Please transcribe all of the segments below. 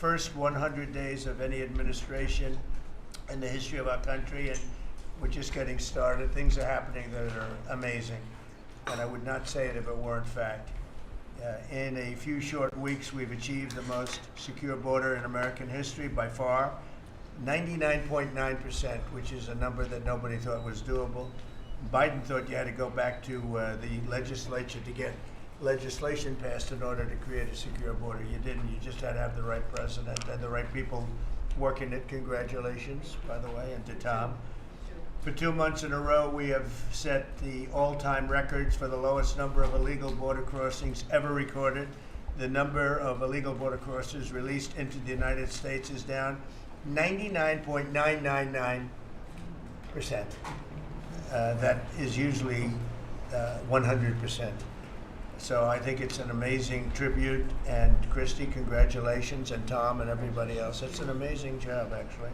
first 100 days of any administration in the history of our country, and we're just getting started. Things are happening that are amazing, and I would not say it if it weren't fact. In a few short weeks, we've achieved the most secure border in American history by far, 99.9%, which is a number that nobody thought was doable. Biden thought you had to go back to the legislature to get legislation passed in order to create a secure border. You didn't. You just had to have the right president and the right people working it. Congratulations, by the way, and to Tom. For 2 months in a row, we have set the all-time records for the lowest number of illegal border crossings ever recorded. The number of illegal border crossers released into the United States is down 99.999%. That is usually 100%. So I think it's an amazing tribute, and Christy, congratulations, and Tom and everybody else. It's an amazing job, actually,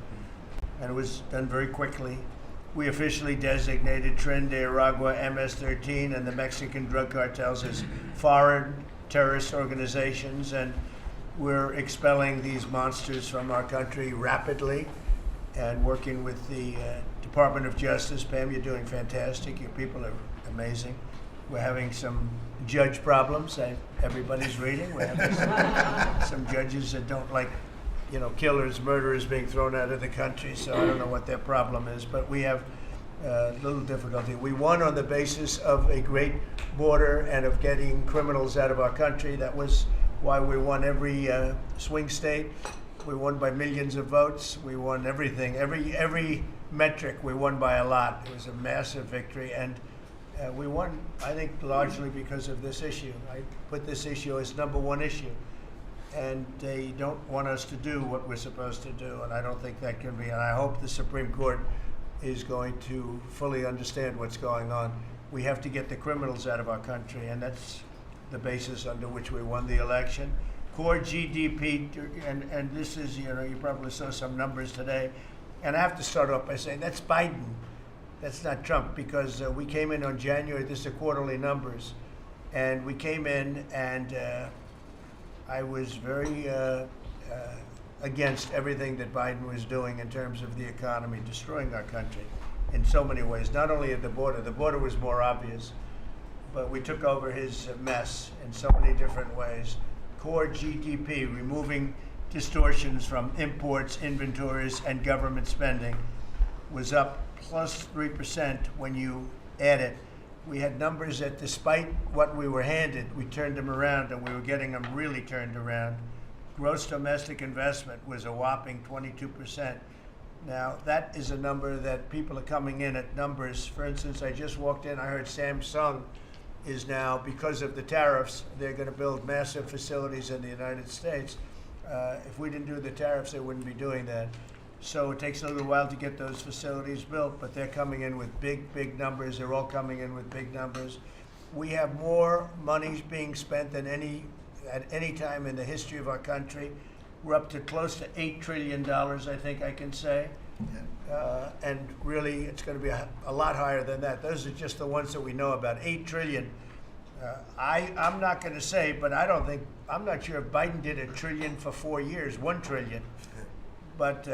and it was done very quickly. We officially designated Tren de Aragua, MS-13, and the Mexican drug cartels as foreign terrorist organizations, and we're expelling these monsters from our country rapidly and working with the Department of Justice. Pam, you're doing fantastic. Your people are amazing. We're having some judge problems. Everybody's reading. We're having some judges that don't like, killers, murderers being thrown out of the country. So I don't know what their problem is, but we have little difficulty. We won on the basis of a great border and of getting criminals out of our country. That was why we won every swing state. We won by millions of votes. We won everything. Every metric we won by a lot. It was a massive victory, and we won, I think, largely because of this issue. I put this issue as #1 issue, and they don't want us to do what we're supposed to do, and I don't think that can be. And I hope the Supreme Court is going to fully understand what's going on. We have to get the criminals out of our country, and that's the basis under which we won the election. Core GDP, and this is, you probably saw some numbers today, and I have to start off by saying that's Biden. That's not Trump, because we came in on January, this is quarterly numbers, and we came in and I was very against everything that Biden was doing in terms of the economy, destroying our country in so many ways, not only at the border was more obvious, but we took over his mess in so many different ways. Core GDP, removing distortions from imports, inventories, and government spending, was up plus 3% when you add it. We had numbers that, despite what we were handed, we turned them around, and we were getting them really turned around. Gross domestic investment was a whopping 22%. Now, that is a number that people are coming in at numbers. For instance, I just walked in, I heard Samsung is now, because of the tariffs, they're going to build massive facilities in the United States. If we didn't do the tariffs, they wouldn't be doing that. So it takes a little while to get those facilities built, but they're coming in with big numbers. They're all coming in with big numbers. We have more money being spent than at any time in the history of our country. We're up to close to $8 trillion, I think I can say. And really, it's going to be a lot higher than that. Those are just the ones that we know about. 8 trillion. I'm not going to say, but I'm not sure if Biden did $1 trillion for 4 years, 1 trillion. But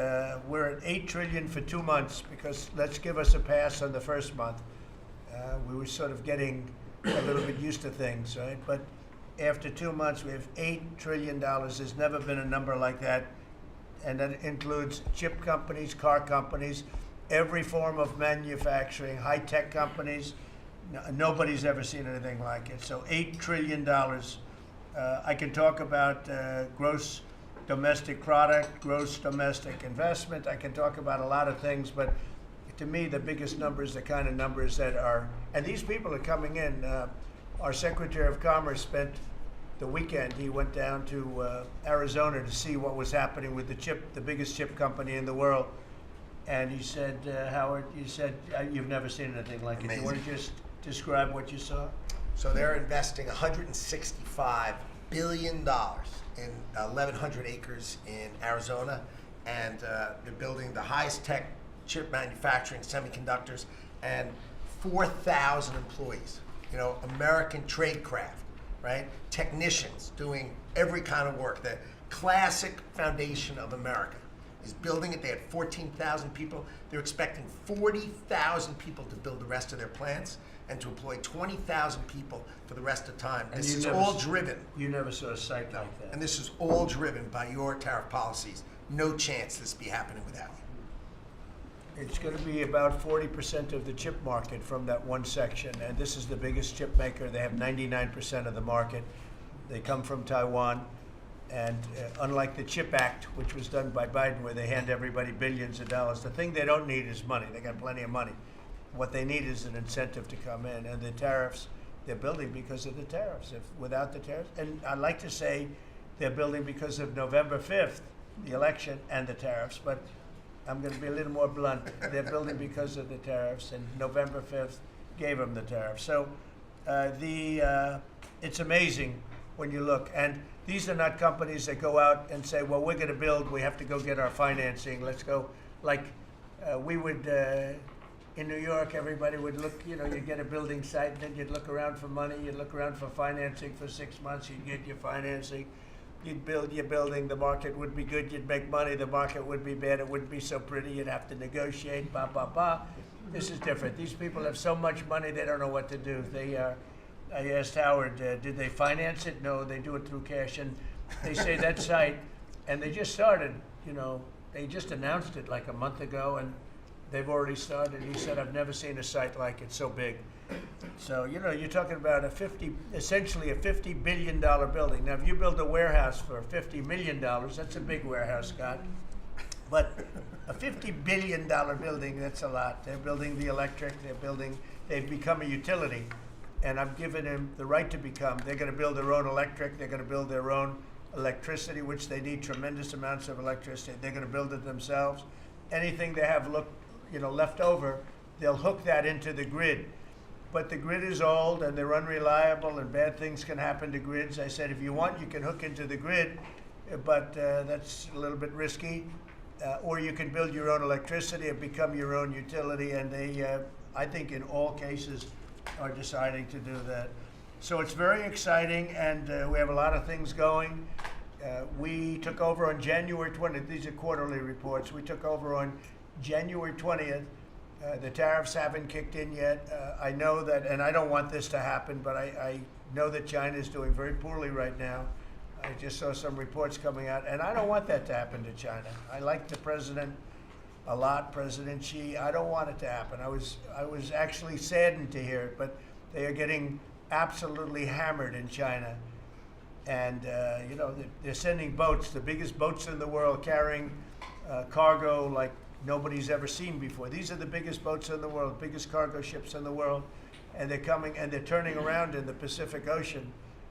we're at 8 trillion for 2 months, because let's give us a pass on the first month. We were sort of getting a little bit used to things, right? But after 2 months, we have $8 trillion. There's never been a number like that. And that includes chip companies, car companies, every form of manufacturing, high-tech companies. Nobody's ever seen anything like it. So $8 trillion. I can talk about gross domestic product, gross domestic investment. I can talk about a lot of things, but to me, the biggest numbers, the kind of numbers that are, and these people are coming in. Our Secretary of Commerce spent the weekend. He went down to Arizona to see what was happening with the biggest chip company in the world. And he said, Howard, you said you've never seen anything like it. You want to just describe what you saw? So they're investing $165 billion in 1,100 acres in Arizona, and they're building the highest tech chip manufacturing, semiconductors, and 4,000 employees. American trade craft, right? Technicians doing every kind of work. The classic foundation of America, is building it. They had 14,000 people. They're expecting 40,000 people to build the rest of their plants and to employ 20,000 people for the rest of the time. And This you is never all s- driven. You never saw a site like that. And this is all driven by your tariff policies. No chance this be happening without you. It's going to be about 40% of the chip market from that one section, and this is the biggest chip maker. They have 99% of the market. They come from Taiwan, and unlike the CHIP Act, which was done by Biden, where they hand everybody billions of dollars, the thing they don't need is money. They got plenty of money. What they need is an incentive to come in, and the tariffs, they're building because of the tariffs. If without the tariffs, and I like to say they're building because of November 5th, the election, and the tariffs, but I'm going to be a little more blunt. They're building because of the tariffs, and November 5th gave them the tariffs. So it's amazing when you look. And these are not companies that go out and say, well, we're going to build, we have to go get our financing. Let's go. Like we would, in New York, everybody would look, you'd get a building site, and then you'd look around for money, you'd look around for financing for 6 months, you'd get your financing. You'd build your building, the market would be good, you'd make money, the market would be bad, it wouldn't be so pretty, you'd have to negotiate, blah, blah, blah. This is different. These people have so much money, they don't know what to do. I asked Howard, did they finance it? No, they do it through cash. And they say that site, and they just started, they just announced it like a month ago, and they've already started. He said, I've never seen a site like it so big. So, you're talking about essentially a $50 billion building. Now, if you build a warehouse for $50 million, that's a big warehouse, Scott. But a $50 billion building, that's a lot. They're building the electric, they've become a utility. And I've given them the right to become. They're going to build their own electric, they're going to build their own electricity, which they need tremendous amounts of electricity. They're going to build it themselves. Anything they have left over, they'll hook that into the grid. But the grid is old and they're unreliable and bad things can happen to grids. I said, if you want, you can hook into the grid, but that's a little bit risky. Or you can build your own electricity and become your own utility. And they, I think in all cases, are deciding to do that. So it's very exciting, and we have a lot of things going. We took over on January 20th. These are quarterly reports. We took over on January 20th. The tariffs haven't kicked in yet. I know that, and I don't want this to happen, but I know that China is doing very poorly right now. I just saw some reports coming out, and I don't want that to happen to China. I like the president a lot, President Xi. I don't want it to happen. I was actually saddened to hear it, but they are getting absolutely hammered in China. And, they're sending boats, the biggest boats in the world, carrying cargo like nobody's ever seen before. These are the biggest boats in the world, biggest cargo ships in the world, and they're coming and they're turning around in the Pacific Ocean.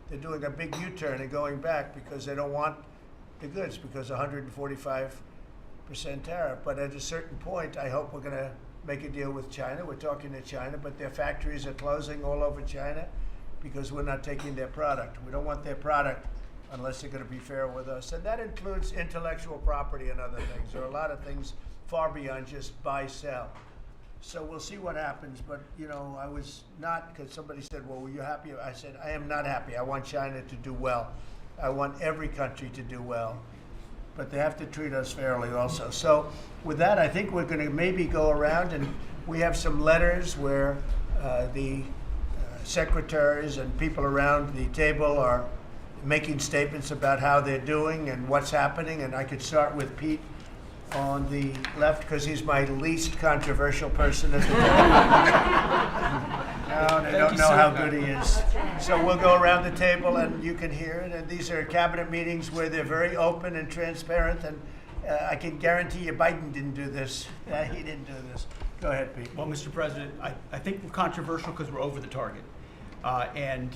They're doing a big U-turn and going back because they don't want the goods because 145% tariff. But at a certain point, I hope we're going to make a deal with China. We're talking to China, but their factories are closing all over China because we're not taking their product. We don't want their product unless they're going to be fair with us. And that includes intellectual property and other things. There are a lot of things far beyond just buy, sell. So we'll see what happens. But, I was not, because somebody said, well, were you happy? I said, I am not happy. I want China to do well. I want every country to do well. But they have to treat us fairly also. So with that, I think we're going to maybe go around, and we have some letters where the secretaries and people around the table are making statements about how they're doing and what's happening. And I could start with Pete on the left because he's my least controversial person at the table. No, they don't know how good he is. So we'll go around the table and you can hear it. And these are cabinet meetings where they're very open and transparent. And I can guarantee you Biden didn't do this. He didn't do this. Go ahead, Pete. Well, Mr. President, I think we're controversial because we're over the target. And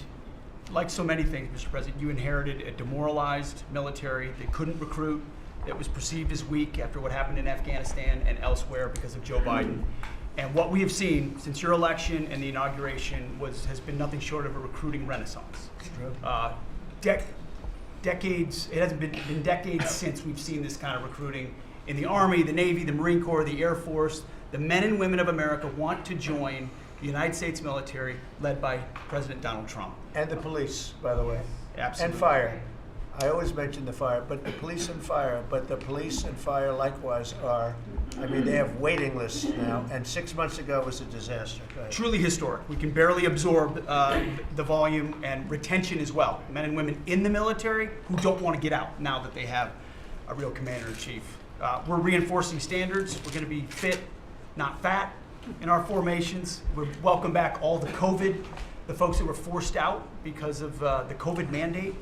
like so many things, Mr. President, you inherited a demoralized military that couldn't recruit, that was perceived as weak after what happened in Afghanistan and elsewhere because of Joe Biden. And what we have seen since your election and the inauguration has been nothing short of a recruiting renaissance. It's true. Decades, it hasn't been decades since we've seen this kind of recruiting in the Army, the Navy, the Marine Corps, the Air Force. The men and women of America want to join the United States military led by President Donald Trump. And the police, by the way. Absolutely. And fire. I always mention the fire, but the police and fire, likewise are, I mean, they have waiting lists now, and 6 months ago was a disaster. Go ahead. Truly historic. We can barely absorb the volume and retention as well. Men and women in the military who don't want to get out now that they have a real commander-in-chief. We're reinforcing standards. We're going to be fit, not fat, in our formations. We welcome back all the folks that were forced out because of the COVID mandate.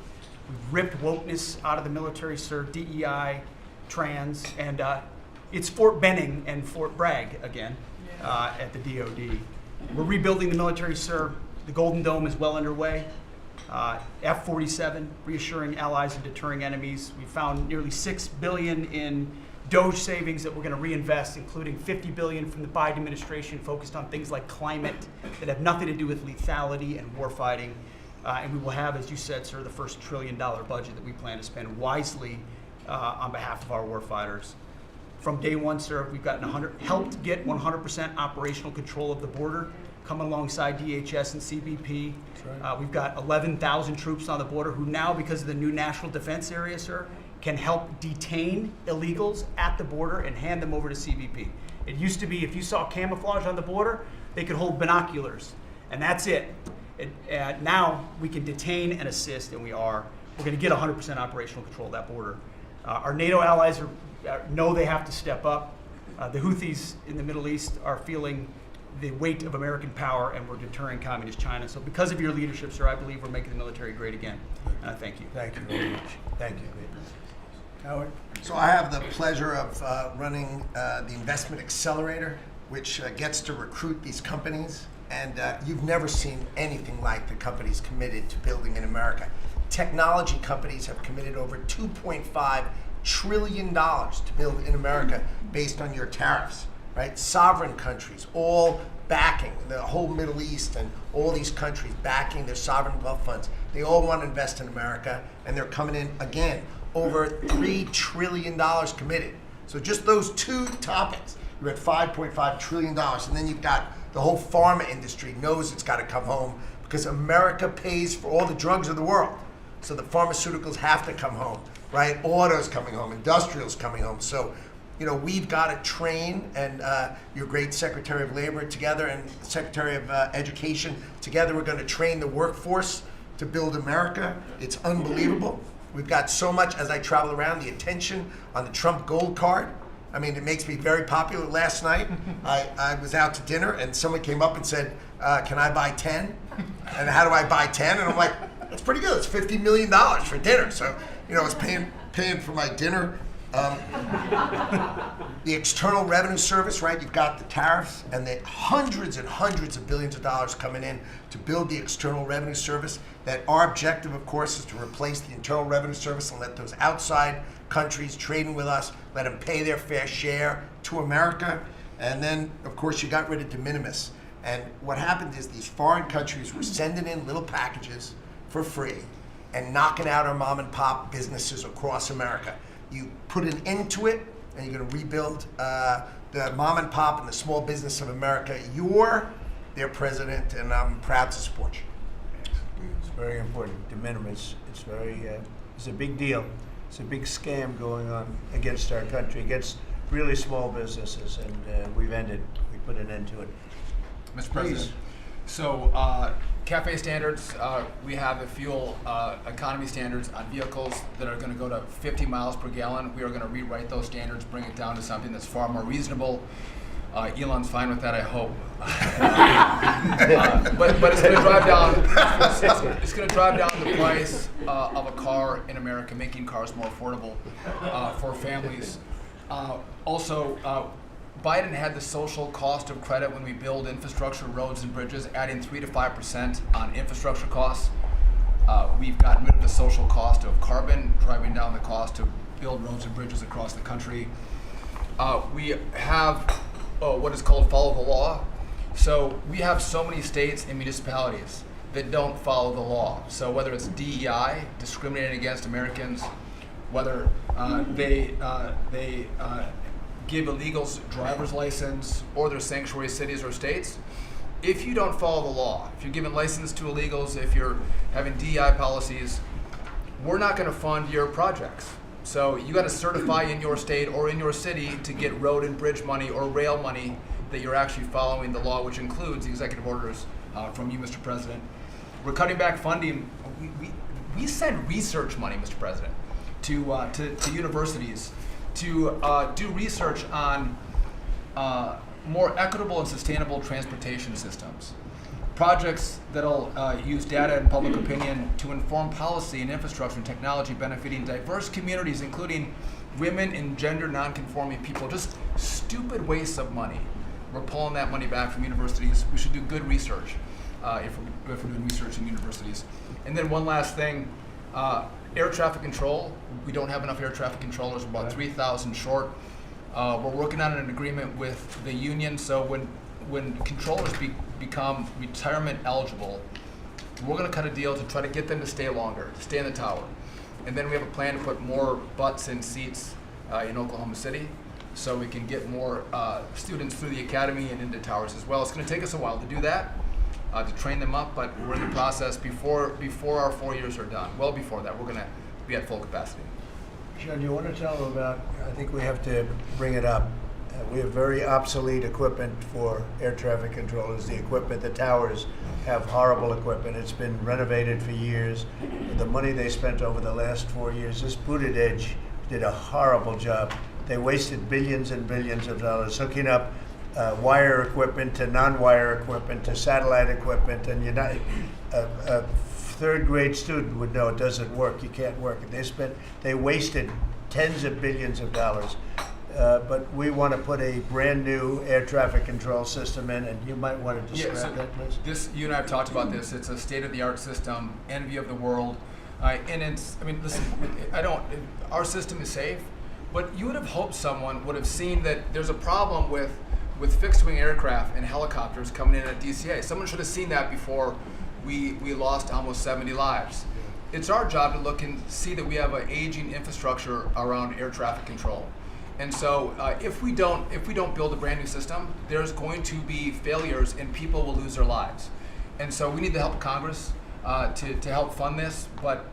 We've ripped wokeness out of the military, sir, DEI, trans, and it's Fort Benning and Fort Bragg again at the DOD. We're rebuilding the military, sir. The Golden Dome is well underway. F-47, reassuring allies and deterring enemies. We found nearly $6 billion in DOGE savings that we're going to reinvest, including $50 billion from the Biden administration focused on things like climate that have nothing to do with lethality and warfighting. And we will have, as you said, sir, the first $1 trillion budget that we plan to spend wisely on behalf of our warfighters. From day one, sir, we've helped get 100% operational control of the border, coming alongside DHS and CBP. Right. We've got 11,000 troops on the border who now, because of the new national defense area, sir, can help detain illegals at the border and hand them over to CBP. It used to be if you saw camouflage on the border, they could hold binoculars, and that's it. Now we can detain and assist, and we're going to get 100% operational control of that border. Our NATO allies know they have to step up. The Houthis in the Middle East are feeling the weight of American power, and we're deterring communist China. So because of your leadership, sir, I believe we're making the military great again. And I thank you. Thank you very much. Thank you. Howard? So I have the pleasure of running the Investment Accelerator, which gets to recruit these companies. And you've never seen anything like the companies committed to building in America. Technology companies have committed over $2.5 trillion to build in America based on your tariffs, right? Sovereign countries all backing, the whole Middle East and all these countries backing their sovereign wealth funds. They all want to invest in America, and they're coming in, again, over $3 trillion committed. So just those two topics, you're at $5.5 trillion, and then you've got the whole pharma industry knows it's got to come home because America pays for all the drugs of the world. So the pharmaceuticals have to come home, right? Autos coming home, industrials coming home. So, we've got to train, and your great Secretary of Labor together and Secretary of Education together, we're going to train the workforce to build America. It's unbelievable. We've got so much, as I travel around, the attention on the Trump Gold Card. I mean, it makes me very popular. Last night, I was out to dinner, and someone came up and said, can I buy 10? And how do I buy 10? And I'm like, that's pretty good. It's $50 million for dinner. So, I was paying for my dinner. The External Revenue Service, right? You've got the tariffs and the hundreds and hundreds of billions of dollars coming in to build the External Revenue Service. That our objective, of course, is to replace the Internal Revenue Service and let those outside countries trading with us, let them pay their fair share to America. And then, of course, you got rid of de minimis. And what happened is these foreign countries were sending in little packages for free and knocking out our mom and pop businesses across America. You put an end to it, and you're going to rebuild the mom and pop and the small business of America. You're their president, and I'm proud to support you. It's very important. De minimis. It's a big deal. It's a big scam going on against our country, against really small businesses, and we put an end to it. Mr. President. So, CAFE standards, we have the fuel economy standards on vehicles that are going to go to 50 miles per gallon. We are going to rewrite those standards, bring it down to something that's far more reasonable. Elon's fine with that, I hope. But it's going to drive down. It's going to drive down the price of a car in America, making cars more affordable for families. Also, Biden had the social cost of credit when we build infrastructure, roads and bridges, adding 3 to 5% on infrastructure costs. We've gotten rid of the social cost of carbon, driving down the cost to build roads and bridges across the country. We have what is called follow the law. So we have so many states and municipalities that don't follow the law. So whether it's DEI, discriminating against Americans, whether they give illegals driver's license, or their sanctuary cities or states, if you don't follow the law, if you're giving license to illegals, if you're having DEI policies, we're not going to fund your projects. So you got to certify in your state or in your city to get road and bridge money or rail money that you're actually following the law, which includes the executive orders from you, Mr. President. We're cutting back funding. We send research money, Mr. President, to universities to do research on more equitable and sustainable transportation systems. Projects that'll use data and public opinion to inform policy and infrastructure and technology benefiting diverse communities, including women and gender non-conforming people. Just stupid wastes of money. We're pulling that money back from universities. We should do good research if we're doing research in universities. And then one last thing, air traffic control. We don't have enough air traffic controllers. We're about 3,000 short. We're working on an agreement with the union, so when controllers become retirement eligible, we're going to cut a deal to try to get them to stay longer, to stay in the tower. And then we have a plan to put more butts in seats in Oklahoma City so we can get more students through the academy and into towers as well. It's going to take us a while to do that, to train them up, but we're in the process before our 4 years are done. Well before that, we're going to be at full capacity. Sean, you want to tell them about, I think we have to bring it up. We have very obsolete equipment for air traffic controllers. The equipment, the towers have horrible equipment. It's been renovated for years. The money they spent over the last 4 years, this Buttigieg did a horrible job. They wasted billions and billions of dollars hooking up wire equipment to non-wire equipment to satellite equipment, and a third grade student would know it doesn't work. You can't work it. They wasted tens of billions of dollars. But we want to put a brand new air traffic control system in, and you might want to describe that, please. You and I have talked about this. It's a state-of-the-art system, envy of the world, and it's. I mean, listen. Our system is safe, but you would have hoped someone would have seen that there's a problem with fixed-wing aircraft and helicopters coming in at DCA. Someone should have seen that before we lost almost 70 lives. It's our job to look and see that we have an aging infrastructure around air traffic control. And so if we don't build a brand new system, there's going to be failures and people will lose their lives. And so we need the help of Congress to help fund this, but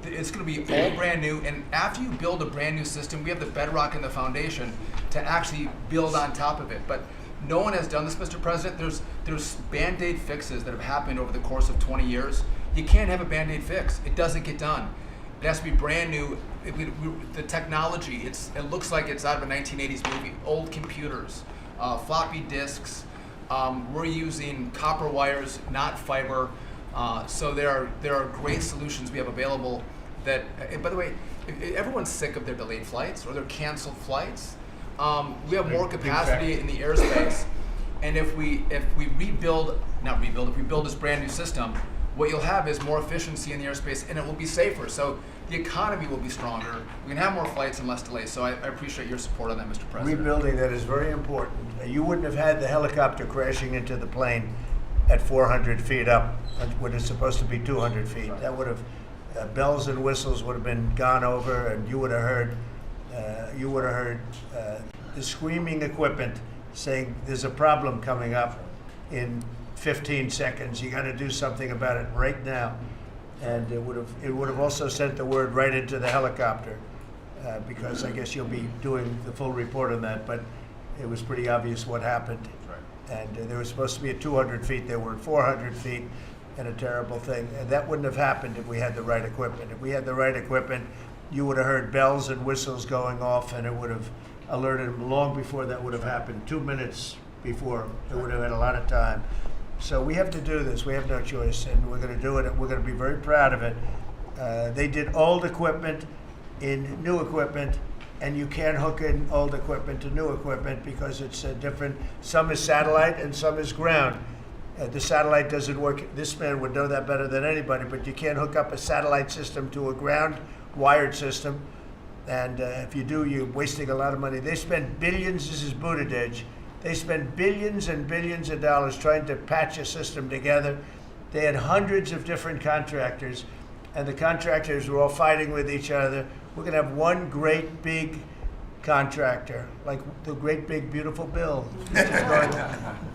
it's going to be all brand new. And after you build a brand new system, we have the bedrock and the foundation to actually build on top of it. But no one has done this, Mr. President. There's Band-Aid fixes that have happened over the course of 20 years. You can't have a Band-Aid fix. It doesn't get done. It has to be brand new. The technology, it looks like it's out of a 1980s movie. Old computers, floppy disks. We're using copper wires, not fiber. So there are great solutions we have available that, and by the way, everyone's sick of their delayed flights or their canceled flights. We have more capacity in the airspace. And if we build this brand new system, what you'll have is more efficiency in the airspace, and it will be safer. So the economy will be stronger. We can have more flights and less delays. So I appreciate your support on that, Mr. President. Rebuilding that is very important. You wouldn't have had the helicopter crashing into the plane at 400 feet up when it's supposed to be 200 feet. Right. That would have, bells and whistles would have been gone over, and you would have heard the screaming equipment saying there's a problem coming up in 15 seconds. You got to do something about it right now. And it would have also sent the word right into the helicopter, because I guess you'll be doing the full report on that. But it was pretty obvious what happened. Right. And they were supposed to be at 200 feet. They were at 400 feet, and a terrible thing. And that wouldn't have happened if we had the right equipment. If we had the right equipment, you would have heard bells and whistles going off, and it would have alerted them long before that would have happened. 2 minutes before, it would have had a lot of time. So we have to do this. We have no choice, and we're going to do it. We're going to be very proud of it. They did old equipment in new equipment, and you can't hook in old equipment to new equipment because it's different. Some is satellite and some is ground. The satellite doesn't work. This man would know that better than anybody, but you can't hook up a satellite system to a ground wired system. And if you do, you're wasting a lot of money. They spent billions. This is Buttigieg. They spent billions and billions of dollars trying to patch a system together. They had hundreds of different contractors, and the contractors were all fighting with each other. We're going to have one great big contractor, like the Great Big Beautiful Bill,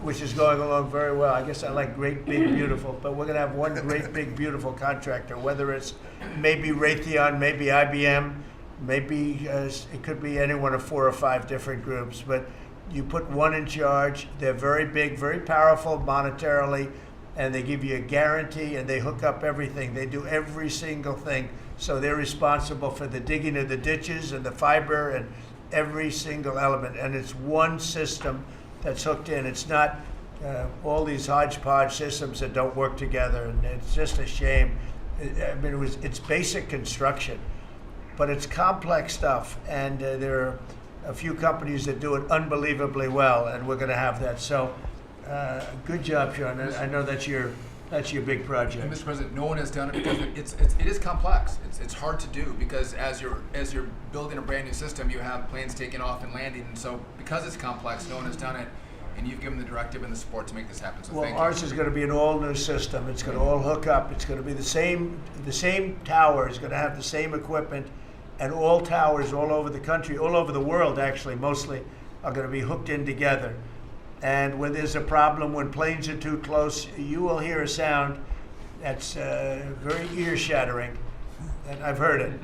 which is going along very well. I guess I like Great Big Beautiful, but we're going to have one Great Big Beautiful contractor, whether it's maybe Raytheon, maybe IBM, maybe it could be any one of 4 or 5 different groups, but you put one in charge. They're very big, very powerful monetarily, and they give you a guarantee, and they hook up everything. They do every single thing. So they're responsible for the digging of the ditches and the fiber and every single element. And it's one system that's hooked in. It's not all these hodgepodge systems that don't work together, and it's just a shame. I mean, it's basic construction, but it's complex stuff, and there are a few companies that do it unbelievably well, and we're going to have that. So, good job, Sean. I know that's your big project. And Mr. President, no one has done it because it is complex. It's hard to do because as you're building a brand new system, you have planes taking off and landing, and so because it's complex, no one has done it, and you've given the directive and the support to make this happen. So thank you. Ours is going to be an all-new system. It's going to all hook up. It's going to be the same tower is going to have the same equipment, and all towers all over the country, all over the world actually, mostly, are going to be hooked in together. And when there's a problem, when planes are too close, you will hear a sound that's very ear-shattering, and I've heard it,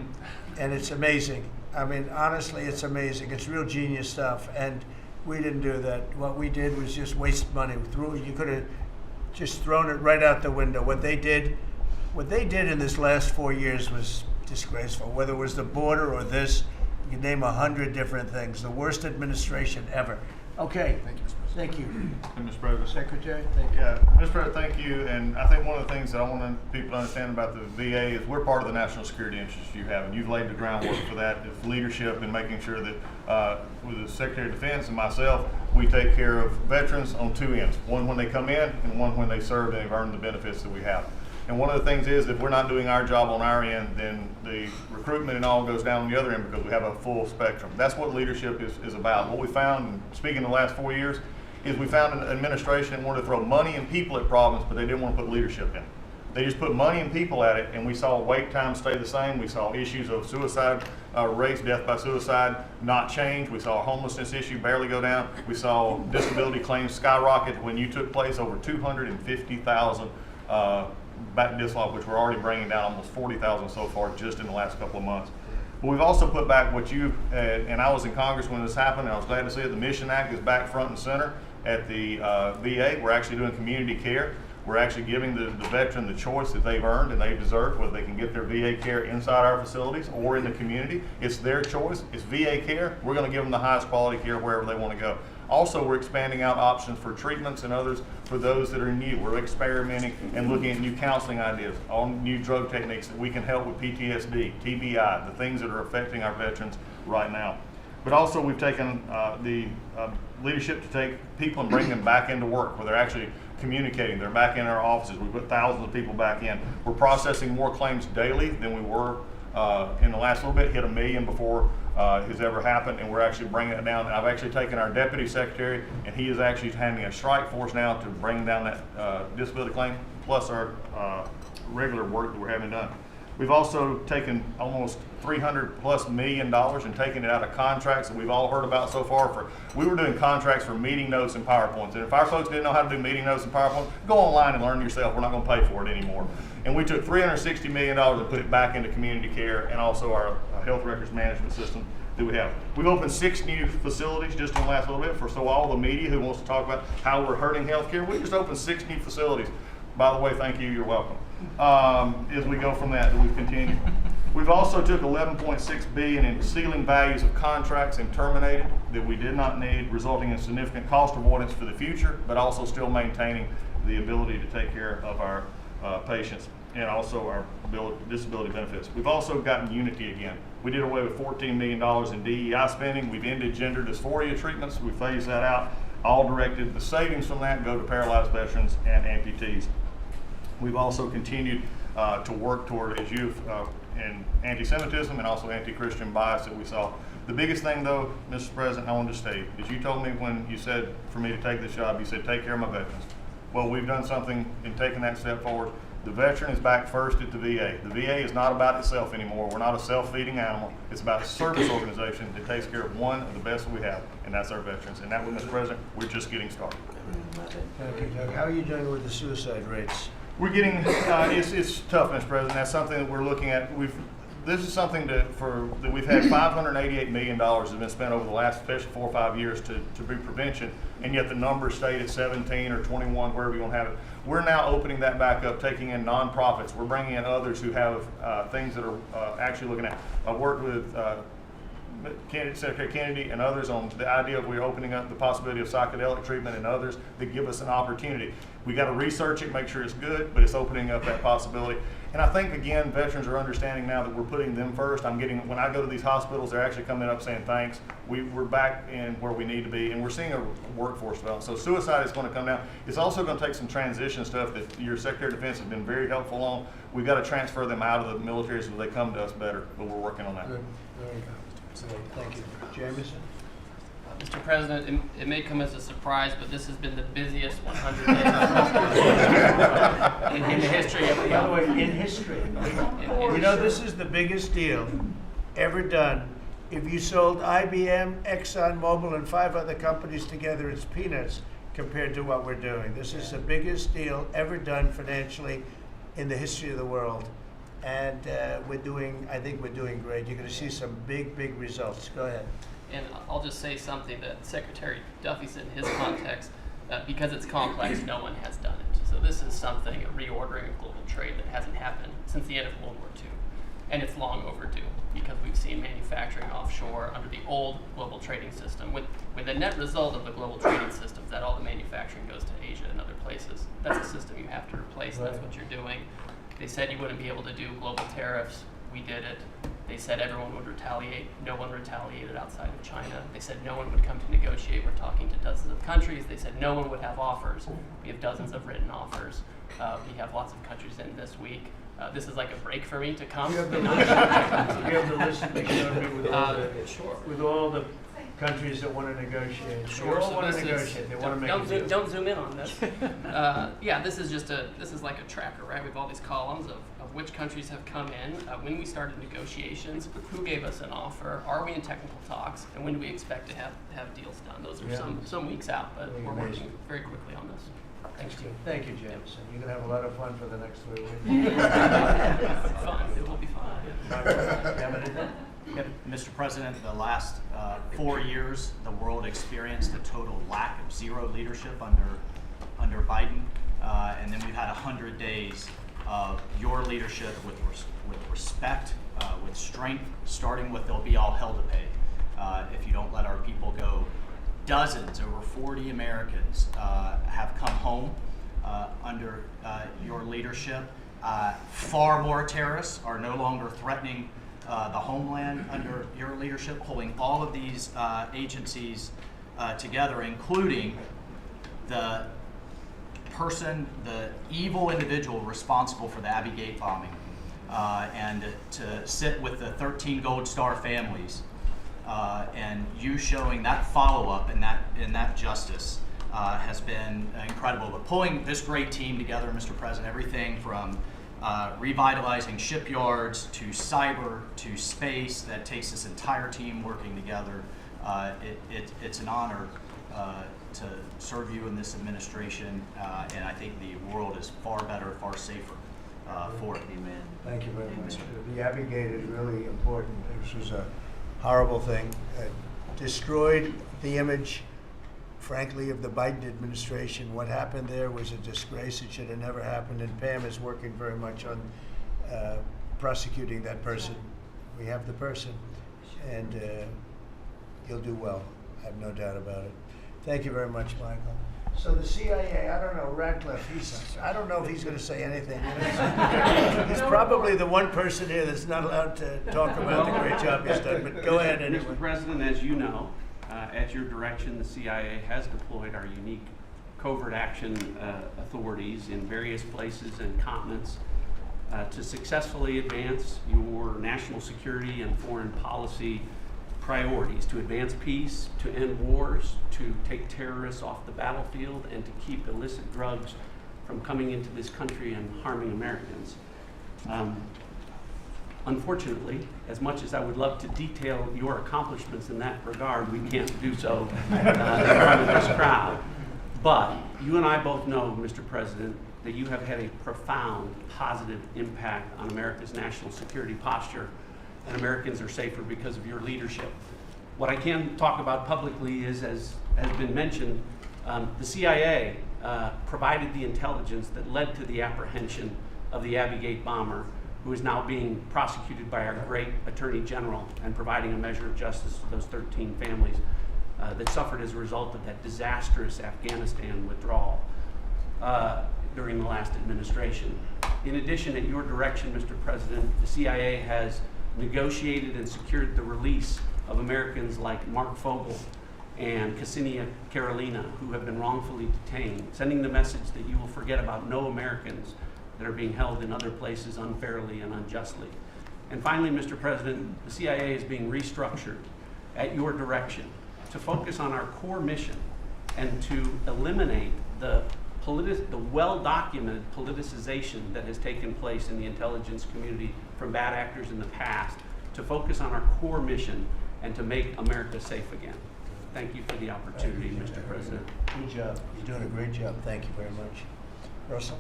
and it's amazing. I mean, honestly, it's amazing. It's real genius stuff, and we didn't do that. What we did was just waste money. You could have just thrown it right out the window. What they did in this last 4 years was disgraceful. Whether it was the border or this, you can name 100 different things. The worst administration ever. Okay. Thank you, Mr. President. Thank you. Mr. President. Secretary, thank you. Yeah, Mr. President, thank you. And I think one of the things that I want people to understand about the VA is we're part of the national security interest you have, and you've laid the groundwork for that. It's leadership and making sure that with the Secretary of Defense and myself, we take care of veterans on 2 ends. One when they come in and one when they serve and they've earned the benefits that we have. And one of the things is if we're not doing our job on our end, then the recruitment and all goes down on the other end because we have a full spectrum. That's what leadership is about. What we found, and speaking the last 4 years, is we found an administration that wanted to throw money and people at problems, but they didn't want to put leadership in. They just put money and people at it, and we saw wait times stay the same. We saw issues of suicide rates, death by suicide, not change. We saw a homelessness issue barely go down. We saw disability claims skyrocket when you took place over 250,000 back dislodged, which we're already bringing down almost 40,000 so far just in the last couple of months. But we've also put back what you, and I was in Congress when this happened, and I was glad to see it. The Mission Act is back front and center at the VA. We're actually doing community care. We're actually giving the veteran the choice that they've earned and they've deserved, whether they can get their VA care inside our facilities or in the community. It's their choice. It's VA care. We're going to give them the highest quality care wherever they want to go. Also, we're expanding out options for treatments and others for those that are new. We're experimenting and looking at new counseling ideas, all new drug techniques that we can help with PTSD, TBI, the things that are affecting our veterans right now. But also, we've taken the leadership to take people and bring them back into work where they're actually communicating. They're back in our offices. We put thousands of people back in. We're processing more claims daily than we were in the last little bit, hit 1 million before has ever happened, and we're actually bringing it down. And I've actually taken our deputy secretary, and he is actually handling a strike force now to bring down that disability claim, plus our regular work that we're having done. We've also taken almost $300+ million and taken it out of contracts that we've all heard about so far. We were doing contracts for meeting notes and PowerPoints, and if our folks didn't know how to do meeting notes and PowerPoint, go online and learn yourself. We're not going to pay for it anymore. And we took $360 million and put it back into community care and also our health records management system that we have. We've opened 6 new facilities just in the last little bit so all the media who wants to talk about how we're hurting healthcare, we just opened 6 new facilities. By the way, thank you, you're welcome. As we go from that, we continue. We've also took $11.6 billion in ceiling values of contracts and terminated that we did not need, resulting in significant cost avoidance for the future, but also still maintaining the ability to take care of our patients and also our disability benefits. We've also gotten unity again. We did away with $14 million in DEI spending. We've ended gender dysphoria treatments. We phased that out. All directed, the savings from that go to paralyzed veterans and amputees. We've also continued to work toward, as you've, in anti-Semitism and also anti-Christian bias that we saw. The biggest thing though, Mr. President, I wanted to state, is you told me when you said for me to take this job, you said take care of my veterans. Well, we've done something in taking that step forward. The veteran is back first at the VA. The VA is not about itself anymore. We're not a self-feeding animal. It's about a service organization that takes care of one of the best we have, and that's our veterans. And that, Mr. President, we're just getting started. Thank you, Doug. How are you doing with the suicide rates? We're getting, it's tough, Mr. President. That's something that we're looking at. This is something that we've had $588 million has been spent over the last, especially 4 or 5 years to be prevention, and yet the numbers stayed at 17 or 21, wherever you want to have it. We're now opening that back up, taking in nonprofits. We're bringing in others who have things that are actually looking at. I've worked with Secretary Kennedy and others on the idea of we're opening up the possibility of psychedelic treatment and others that give us an opportunity. We got to research it, make sure it's good, but it's opening up that possibility. And I think, again, veterans are understanding now that we're putting them first. When I go to these hospitals, they're actually coming up saying thanks. We're back in where we need to be, and we're seeing a workforce develop. So suicide is going to come down. It's also going to take some transition stuff that your Secretary of Defense has been very helpful on. We've got to transfer them out of the military so they come to us better, but we're working on that. Good. Very good. Thank you. Jameson? Mr. President, it may come as a surprise, but this has been the busiest 100 days in the history of the By the way, in history, you know, this is the biggest deal ever done. If you sold IBM, ExxonMobil, and 5 other companies together, it's peanuts compared to what we're doing. This is the biggest deal ever done financially in the history of the world. And I think we're doing great. You're going to see some big, big results. Go ahead. And I'll just say something that Secretary Duffy said in his context, because it's complex, no one has done it. So this is something, a reordering of global trade that hasn't happened since the end of World War II. And it's long overdue because we've seen manufacturing offshore under the old global trading system with the net result of the global trading system is that all the manufacturing goes to Asia and other places. That's a system you have to replace, and that's what you're doing. They said you wouldn't be able to do global tariffs. We did it. They said everyone would retaliate. No one retaliated outside of China. They said no one would come to negotiate. We're talking to dozens of countries. They said no one would have offers. We have dozens of written offers. We have lots of countries in this week. This is like a break for me to come. You have the list. You have the list that showed me with all the countries that want to negotiate. Sure. They all So want to this is- negotiate. They want to make a deal. don't zoom in on this. Yeah, this is like a tracker, right? We have all these columns of which countries have come in, when we started negotiations, who gave us an offer, are we in technical talks, and when do we expect to have deals done? Those are some weeks out, but we're working very quickly on this. Thanks to you. Thank you, Jameson. You're going to have a lot of fun for the next 3 weeks. Fun. It will be fun. Have anything? Yep. Mr. President, the last 4 years, the world experienced a total lack of zero leadership under Biden, and then we've had 100 days of your leadership with respect, with strength, starting with they'll be all hell to pay if you don't let our people go. Dozens, over 40 Americans have come home under your leadership. Far more terrorists are no longer threatening the homeland under your leadership, holding all of these agencies together, including the evil individual responsible for the Abbey Gate bombing, and to sit with the 13 Gold Star families, and you showing that follow-up and that justice has been incredible. But pulling this great team together, Mr. President, everything from revitalizing shipyards to cyber to space, that takes this entire team working together. It's an honor to serve you in this administration, and I think the world is far better, far safer for it. Amen. Thank you very much. The Abbey Gate is really important. This was a horrible thing. It destroyed the image, frankly, of the Biden administration. What happened there was a disgrace. It should have never happened, and Pam is working very much on prosecuting that person. We have the person, and you'll do well. I have no doubt about it. Thank you very much, Michael. So the CIA, I don't know, Radcliffe, I don't know if he's going to say anything. He's probably the one person here that's not allowed to talk about the great job he's done, but go ahead anyway. Mr. President, as you know, at your direction, the CIA has deployed our unique covert action authorities in various places and continents to successfully advance your national security and foreign policy priorities, to advance peace, to end wars, to take terrorists off the battlefield, and to keep illicit drugs from coming into this country and harming Americans. Unfortunately, as much as I would love to detail your accomplishments in that regard, we can't do so in front of this crowd. But you and I both know, Mr. President, that you have had a profound positive impact on America's national security posture, and Americans are safer because of your leadership. What I can talk about publicly is, as has been mentioned, the CIA provided the intelligence that led to the apprehension of the Abbey Gate bomber, who is now being prosecuted by our great Attorney General and providing a measure of justice to those 13 families that suffered as a result of that disastrous Afghanistan withdrawal during the last administration. In addition, at your direction, Mr. President, the CIA has negotiated and secured the release of Americans like Mark Fogel and Ksenia Karolina, who have been wrongfully detained, sending the message that you will forget about no Americans that are being held in other places unfairly and unjustly. And finally, Mr. President, the CIA is being restructured at your direction to focus on our core mission and to eliminate the well-documented politicization that has taken place in the intelligence community from bad actors in the past, to focus on our core mission and to make America safe again. Thank you for the opportunity, Mr. President. Good job. You're doing a great job. Thank you very much. Russell?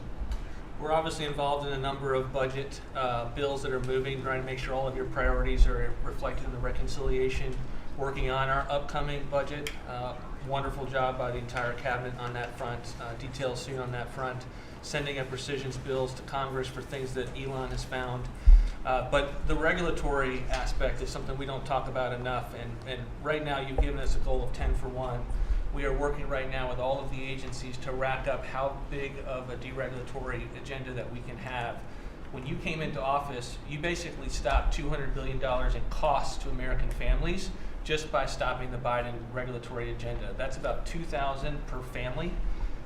We're obviously involved in a number of budget bills that are moving, trying to make sure all of your priorities are reflected in the reconciliation, working on our upcoming budget. Wonderful job by the entire cabinet on that front. Details soon on that front. Sending up rescissions bills to Congress for things that Elon has found. But the regulatory aspect is something we don't talk about enough. And right now you've given us a goal of 10 for 1. We are working right now with all of the agencies to rack up how big of a deregulatory agenda that we can have. When you came into office, you basically stopped $200 billion in costs to American families just by stopping the Biden regulatory agenda. That's about $2,000 per family.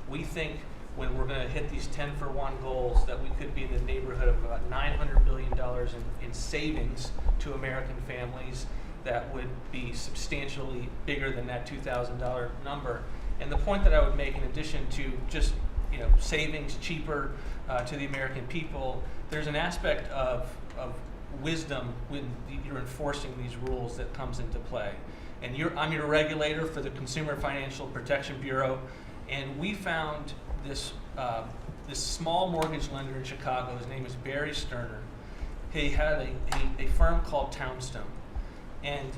We think when we're going to hit these 10 for 1 goals that we could be in the neighborhood of about $900 billion in savings to American families. That would be substantially bigger than that $2,000 number. And the point that I would make, in addition to just savings cheaper to the American people, there's an aspect of wisdom when you're enforcing these rules that comes into play. And I'm your regulator for the Consumer Financial Protection Bureau, and we found this small mortgage lender in Chicago. His name is Barry Sterner. He had a firm called Townstone. And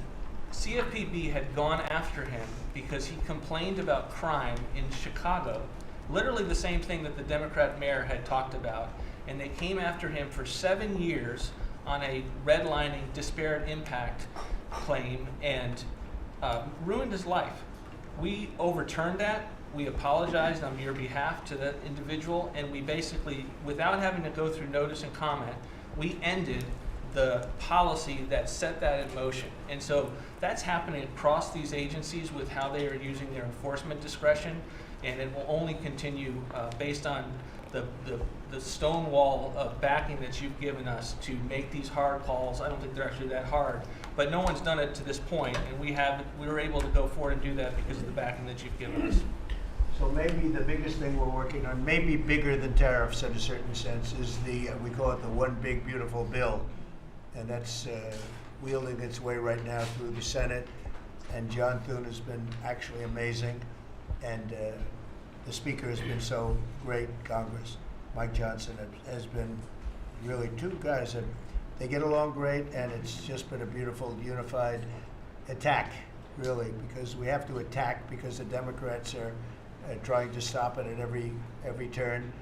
CFPB had gone after him because he complained about crime in Chicago, literally the same thing that the Democrat mayor had talked about. And they came after him for 7 years on a redlining disparate impact claim and ruined his life. We overturned that. We apologized on your behalf to that individual, and we basically, without having to go through notice and comment, we ended the policy that set that in motion. And so that's happening across these agencies with how they are using their enforcement discretion, and it will only continue based on the stonewall of backing that you've given us to make these hard calls. I don't think they're actually that hard, but no one's done it to this point, and we were able to go forward and do that because of the backing that you've given us. So maybe the biggest thing we're working on, maybe bigger than tariffs in a certain sense, is we call it the One Big Beautiful Bill. And that's wielding its way right now through the Senate. And John Thune has been actually amazing. And the Speaker has been so great, Congress. Mike Johnson has been really two guys that they get along great, and it's just been a beautiful, unified attack, really, because we have to attack because the Democrats are trying to stop it at every turn.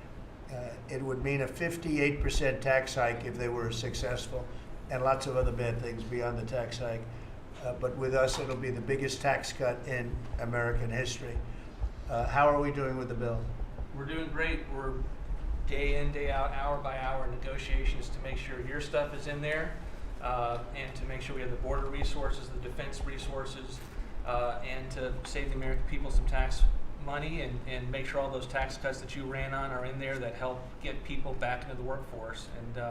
It would mean a 58% tax hike if they were successful, and lots of other bad things beyond the tax hike. But with us, it'll be the biggest tax cut in American history. How are we doing with the bill? We're doing great. We're day in, day out, hour by hour negotiations to make sure your stuff is in there, and to make sure we have the border resources, the defense resources, and to save the American people some tax money and make sure all those tax cuts that you ran on are in there that help get people back into the workforce. And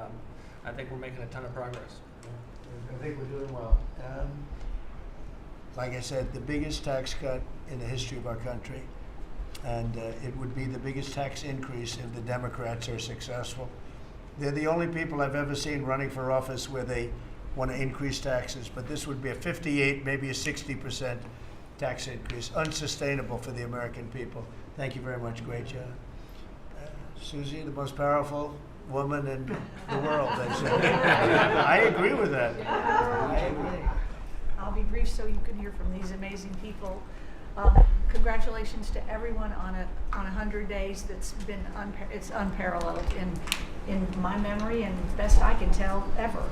I think we're making a ton of progress. I think we're doing well. Like I said, the biggest tax cut in the history of our country. And it would be the biggest tax increase if the Democrats are successful. They're the only people I've ever seen running for office where they want to increase taxes, but this would be a 58, maybe a 60% tax increase, unsustainable for the American people. Thank you very much. Great job. Susie, the most powerful woman in the world, they say. I agree with that. I agree. I'll be brief so you can hear from these amazing people. Congratulations to everyone on 100 days. That's been it's unparalleled in my memory and best I can tell ever.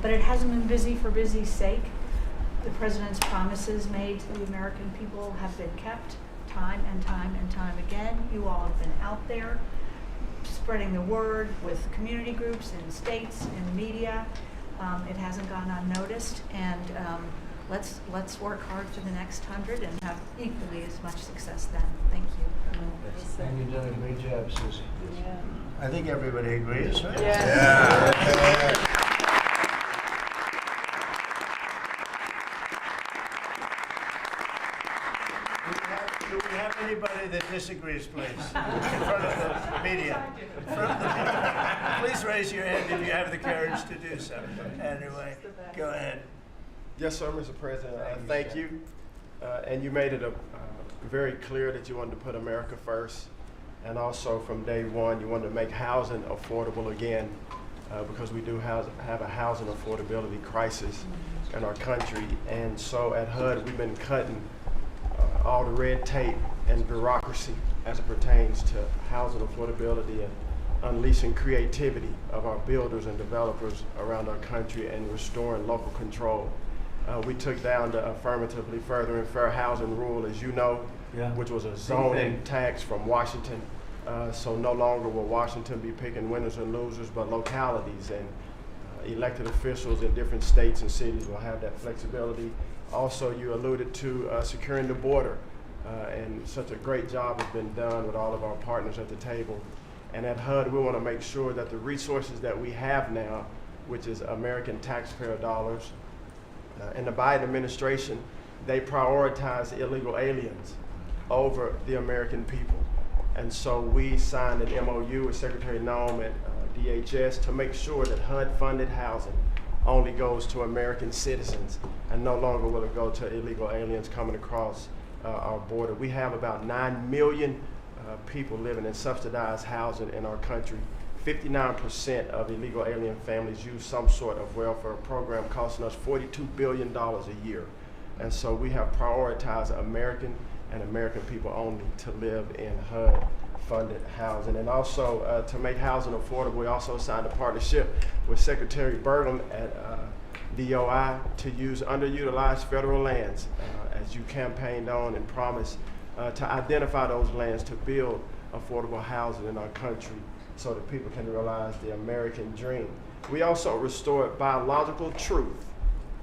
But it hasn't been busy for busy's sake. The president's promises made to the American people have been kept time and time and time again. You all have been out there spreading the word with community groups and states and media. It hasn't gone unnoticed, and let's work hard for the next 100 and have equally as much success then. Thank you. And you're doing a great job, Susie. Yeah. I think everybody agrees, right? Yeah. Do we have anybody that disagrees, please? In front of the media. In front of the media. Please raise your hand if you have the courage to do so. Anyway, go ahead. Yes, sir, Mr. President. Thank you. And you made it very clear that you wanted to put America first. And also from day one, you wanted to make housing affordable again, because we do have a housing affordability crisis in our country. And so at HUD, we've been cutting all the red tape and bureaucracy as it pertains to housing affordability and unleashing creativity of our builders and developers around our country and restoring local control. We took down the affirmatively furthering fair housing rule, as you know, which was a zoning tax from Washington. So no longer will Washington be picking winners and losers, but localities and elected officials in different states and cities will have that flexibility. Also, you alluded to securing the border, and such a great job has been done with all of our partners at the table. And at HUD, we want to make sure that the resources that we have now, which is American taxpayer dollars, in the Biden administration, they prioritize illegal aliens over the American people. And so we signed an MOU with Secretary Noem at DHS to make sure that HUD-funded housing only goes to American citizens, and no longer will it go to illegal aliens coming across our border. We have about 9 million people living in subsidized housing in our country. 59% of illegal alien families use some sort of welfare program, costing us $42 billion a year. And so we have prioritized American and American people only to live in HUD-funded housing. And also to make housing affordable, we also signed a partnership with Secretary Burgum at DOI to use underutilized federal lands, as you campaigned on and promised, to identify those lands to build affordable housing in our country so that people can realize the American dream. We also restored biological truth,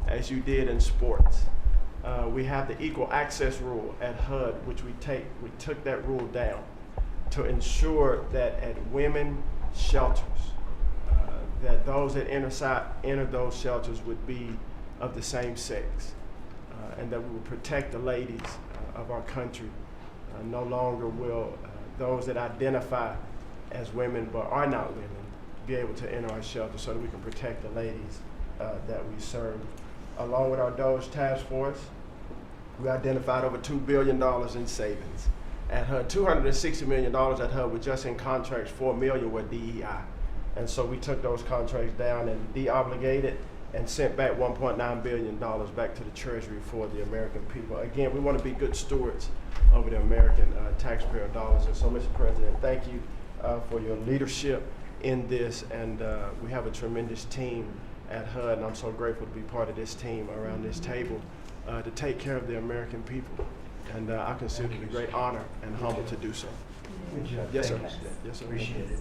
as you did in sports. We have the equal access rule at HUD, which we took that rule down to ensure that at women shelters, that those that enter those shelters would be of the same sex, and that we would protect the ladies of our country. No longer will those that identify as women but are not women be able to enter our shelter, so that we can protect the ladies that we serve. Along with our DOGE task force, we identified over $2 billion in savings at HUD. $260 million at HUD were just in contracts, $4 million were DEI. And so we took those contracts down and de-obligated and sent back $1.9 billion back to the Treasury for the American people. Again, we want to be good stewards over the American taxpayer dollars. And so, Mr. President, thank you for your leadership in this. And we have a tremendous team at HUD, and I'm so grateful to be part of this team around this table to take care of the American people. And I consider it a great honor and humble to do so. Good job. Yes, sir. Thanks. Yes, sir. Appreciate it.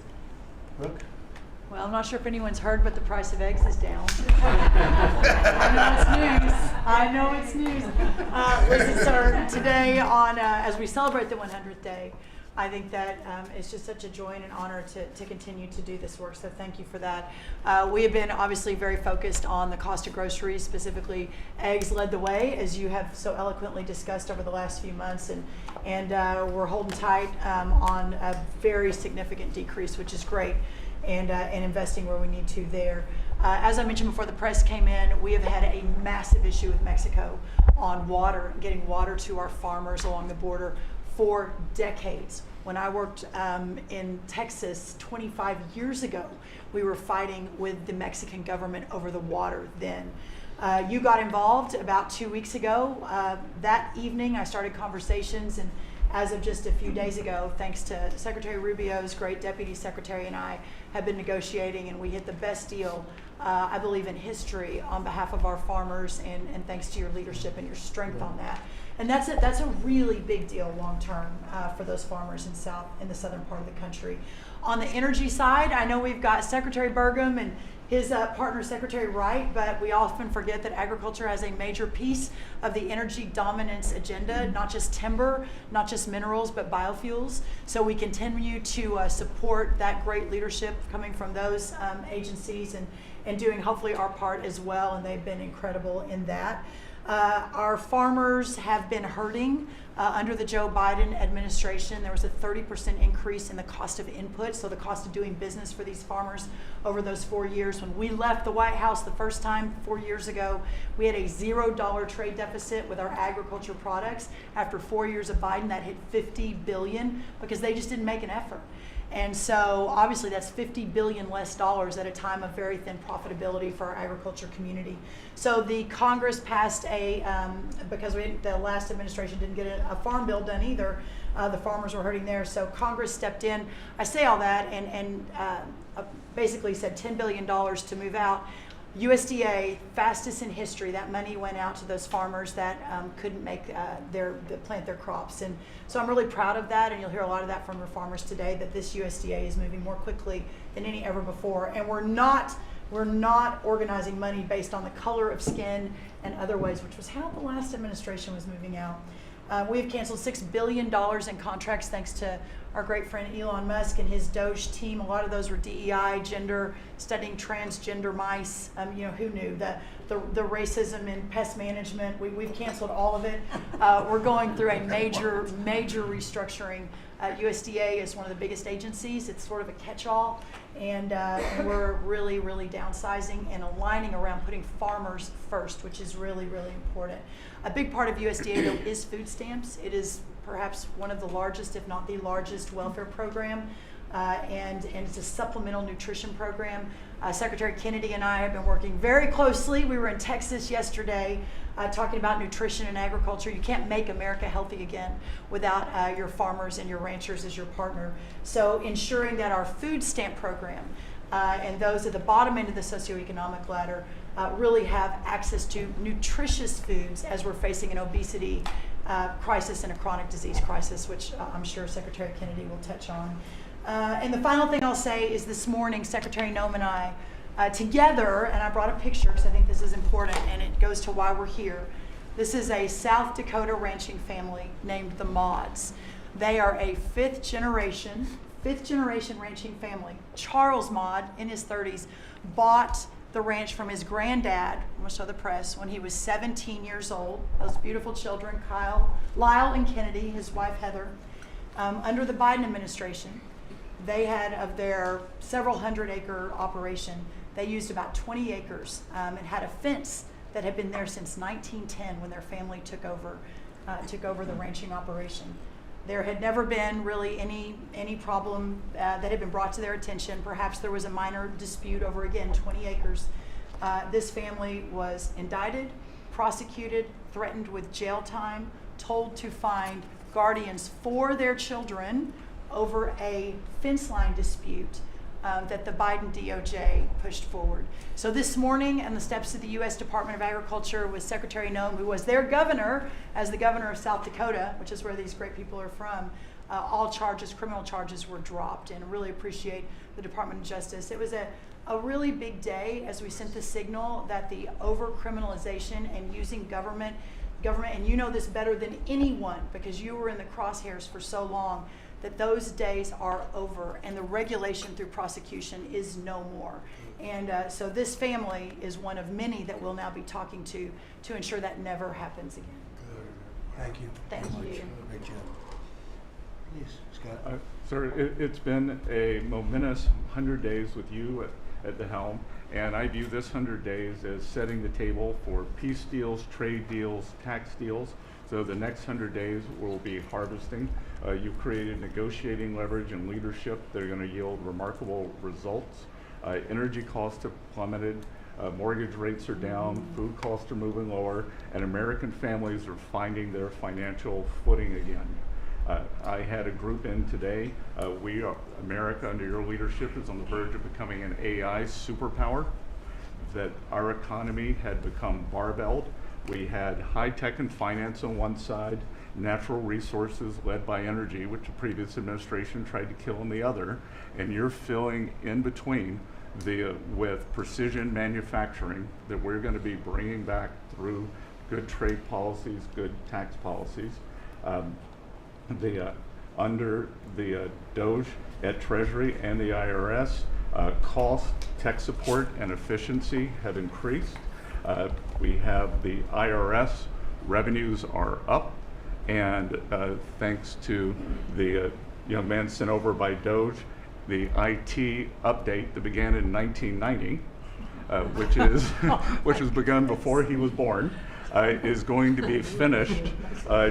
Brooke? Well, I'm not sure if anyone's heard, but the price of eggs is down. I know it's news. Listen, sir, today as we celebrate the 100th day, I think that it's just such a joy and an honor to continue to do this work, so thank you for that. We have been obviously very focused on the cost of groceries, specifically eggs led the way, as you have so eloquently discussed over the last few months, and we're holding tight on a very significant decrease, which is great, and investing where we need to there. As I mentioned before the press came in, we have had a massive issue with Mexico on water, getting water to our farmers along the border for decades. When I worked in Texas 25 years ago, we were fighting with the Mexican government over the water then. You got involved about 2 weeks ago. That evening I started conversations, and as of just a few days ago, thanks to Secretary Rubio's great deputy secretary and I have been negotiating, and we hit the best deal, I believe, in history on behalf of our farmers, and thanks to your leadership and your strength on that. And that's a really big deal long term for those farmers in the southern part of the country. On the energy side, I know we've got Secretary Burgum and his partner Secretary Wright, but we often forget that agriculture has a major piece of the energy dominance agenda, not just timber, not just minerals, but biofuels. So we continue to support that great leadership coming from those agencies, and doing hopefully our part as well, and they've been incredible in that. Our farmers have been hurting under the Joe Biden administration. There was a 30% increase in the cost of input, so the cost of doing business for these farmers over those 4 years. When we left the White House the first time 4 years ago, we had a $0 trade deficit with our agriculture products. After 4 years of Biden, that hit $50 billion because they just didn't make an effort. And so obviously that's $50 billion less dollars at a time of very thin profitability for our agriculture community. So the Congress passed because the last administration didn't get a farm bill done either, the farmers were hurting there. So Congress stepped in. I say all that and basically said $10 billion to move out. USDA, fastest in history, that money went out to those farmers that couldn't make plant their crops. And so I'm really proud of that, and you'll hear a lot of that from the farmers today, that this USDA is moving more quickly than any ever before. And we're not organizing money based on the color of skin and other ways, which was how the last administration was moving out. We've canceled $6 billion in contracts thanks to our great friend Elon Musk and his Doge team. A lot of those were DEI, gender, studying transgender mice. Who knew? The racism in pest management. We've canceled all of it. We're going through a major restructuring. USDA is one of the biggest agencies. It's sort of a catch-all. And we're really downsizing and aligning around putting farmers first, which is really important. A big part of USDA, though, is food stamps. It is perhaps one of the largest, if not the largest, welfare program, and it's a supplemental nutrition program. Secretary Kennedy and I have been working very closely. We were in Texas yesterday talking about nutrition and agriculture. You can't make America healthy again without your farmers and your ranchers as your partner. So ensuring that our food stamp program and those at the bottom end of the socioeconomic ladder really have access to nutritious foods as we're facing an obesity crisis and a chronic disease crisis, which I'm sure Secretary Kennedy will touch on. And the final thing I'll say is this morning, Secretary Noem and I, together, and I brought a picture because I think this is important and it goes to why we're here. This is a South Dakota ranching family named the Mods. They are a fifth generation ranching family. Charles Mod, in his 30s, bought the ranch from his granddad, I'm going to show the press, when he was 17 years old. Those beautiful children, Lyle and Kennedy, his wife Heather. Under the Biden administration, they had, of their several hundred-acre operation, they used about 20 acres and had a fence that had been there since 1910 when their family took over the ranching operation. There had never been really any problem that had been brought to their attention. Perhaps there was a minor dispute over, again, 20 acres. This family was indicted, prosecuted, threatened with jail time, told to find guardians for their children over a fence line dispute that the Biden DOJ pushed forward. So this morning, on the steps of the U.S. Department of Agriculture with Secretary Noem, who was their governor, as the governor of South Dakota, which is where these great people are from, all criminal charges were dropped, and really appreciate the Department of Justice. It was a really big day as we sent the signal that the over-criminalization and using government, and you know this better than anyone because you were in the crosshairs for so long, that those days are over and the regulation through prosecution is no more. And so this family is one of many that we'll now be talking to ensure that never happens again. Thank you. Thank very much. you. Great job. Please, Scott. Sir, it's been a momentous 100 days with you at the helm, and I view this 100 days as setting the table for peace deals, trade deals, tax deals. So the next 100 days will be harvesting. You've created negotiating leverage and leadership that are going to yield remarkable results. Energy costs have plummeted. Mortgage rates are down, food costs are moving lower, and American families are finding their financial footing again. I had a group in today. America, under your leadership, is on the verge of becoming an AI superpower, that our economy had become barbelled. We had high tech and finance on one side, natural resources led by energy, which the previous administration tried to kill on the other, and you're filling in between with precision manufacturing that we're going to be bringing back through good trade policies, good tax policies. Under the Doge at Treasury and the IRS, cost, tech support, and efficiency have increased. We have the IRS revenues are up, and thanks to the young man sent over by Doge, the IT update that began in 1990, which was begun before he was born, is going to be finished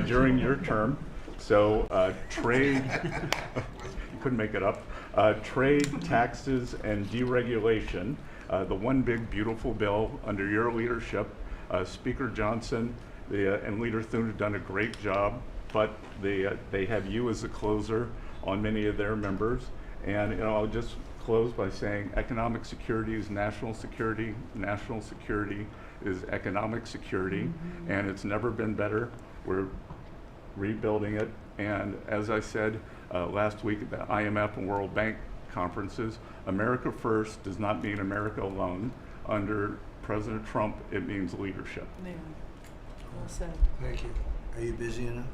during your term. So trade, you couldn't make it up, trade, taxes, and deregulation, the one big beautiful bill under your leadership. Speaker Johnson and Leader Thune have done a great job, but they have you as a closer on many of their members. And I'll just close by saying economic security is national security is economic security, and it's never been better. We're rebuilding it, and as I said last week at the IMF and World Bank conferences, America first does not mean America alone. Under President Trump, it means leadership. Yeah. Well said. Thank you. Are you busy enough?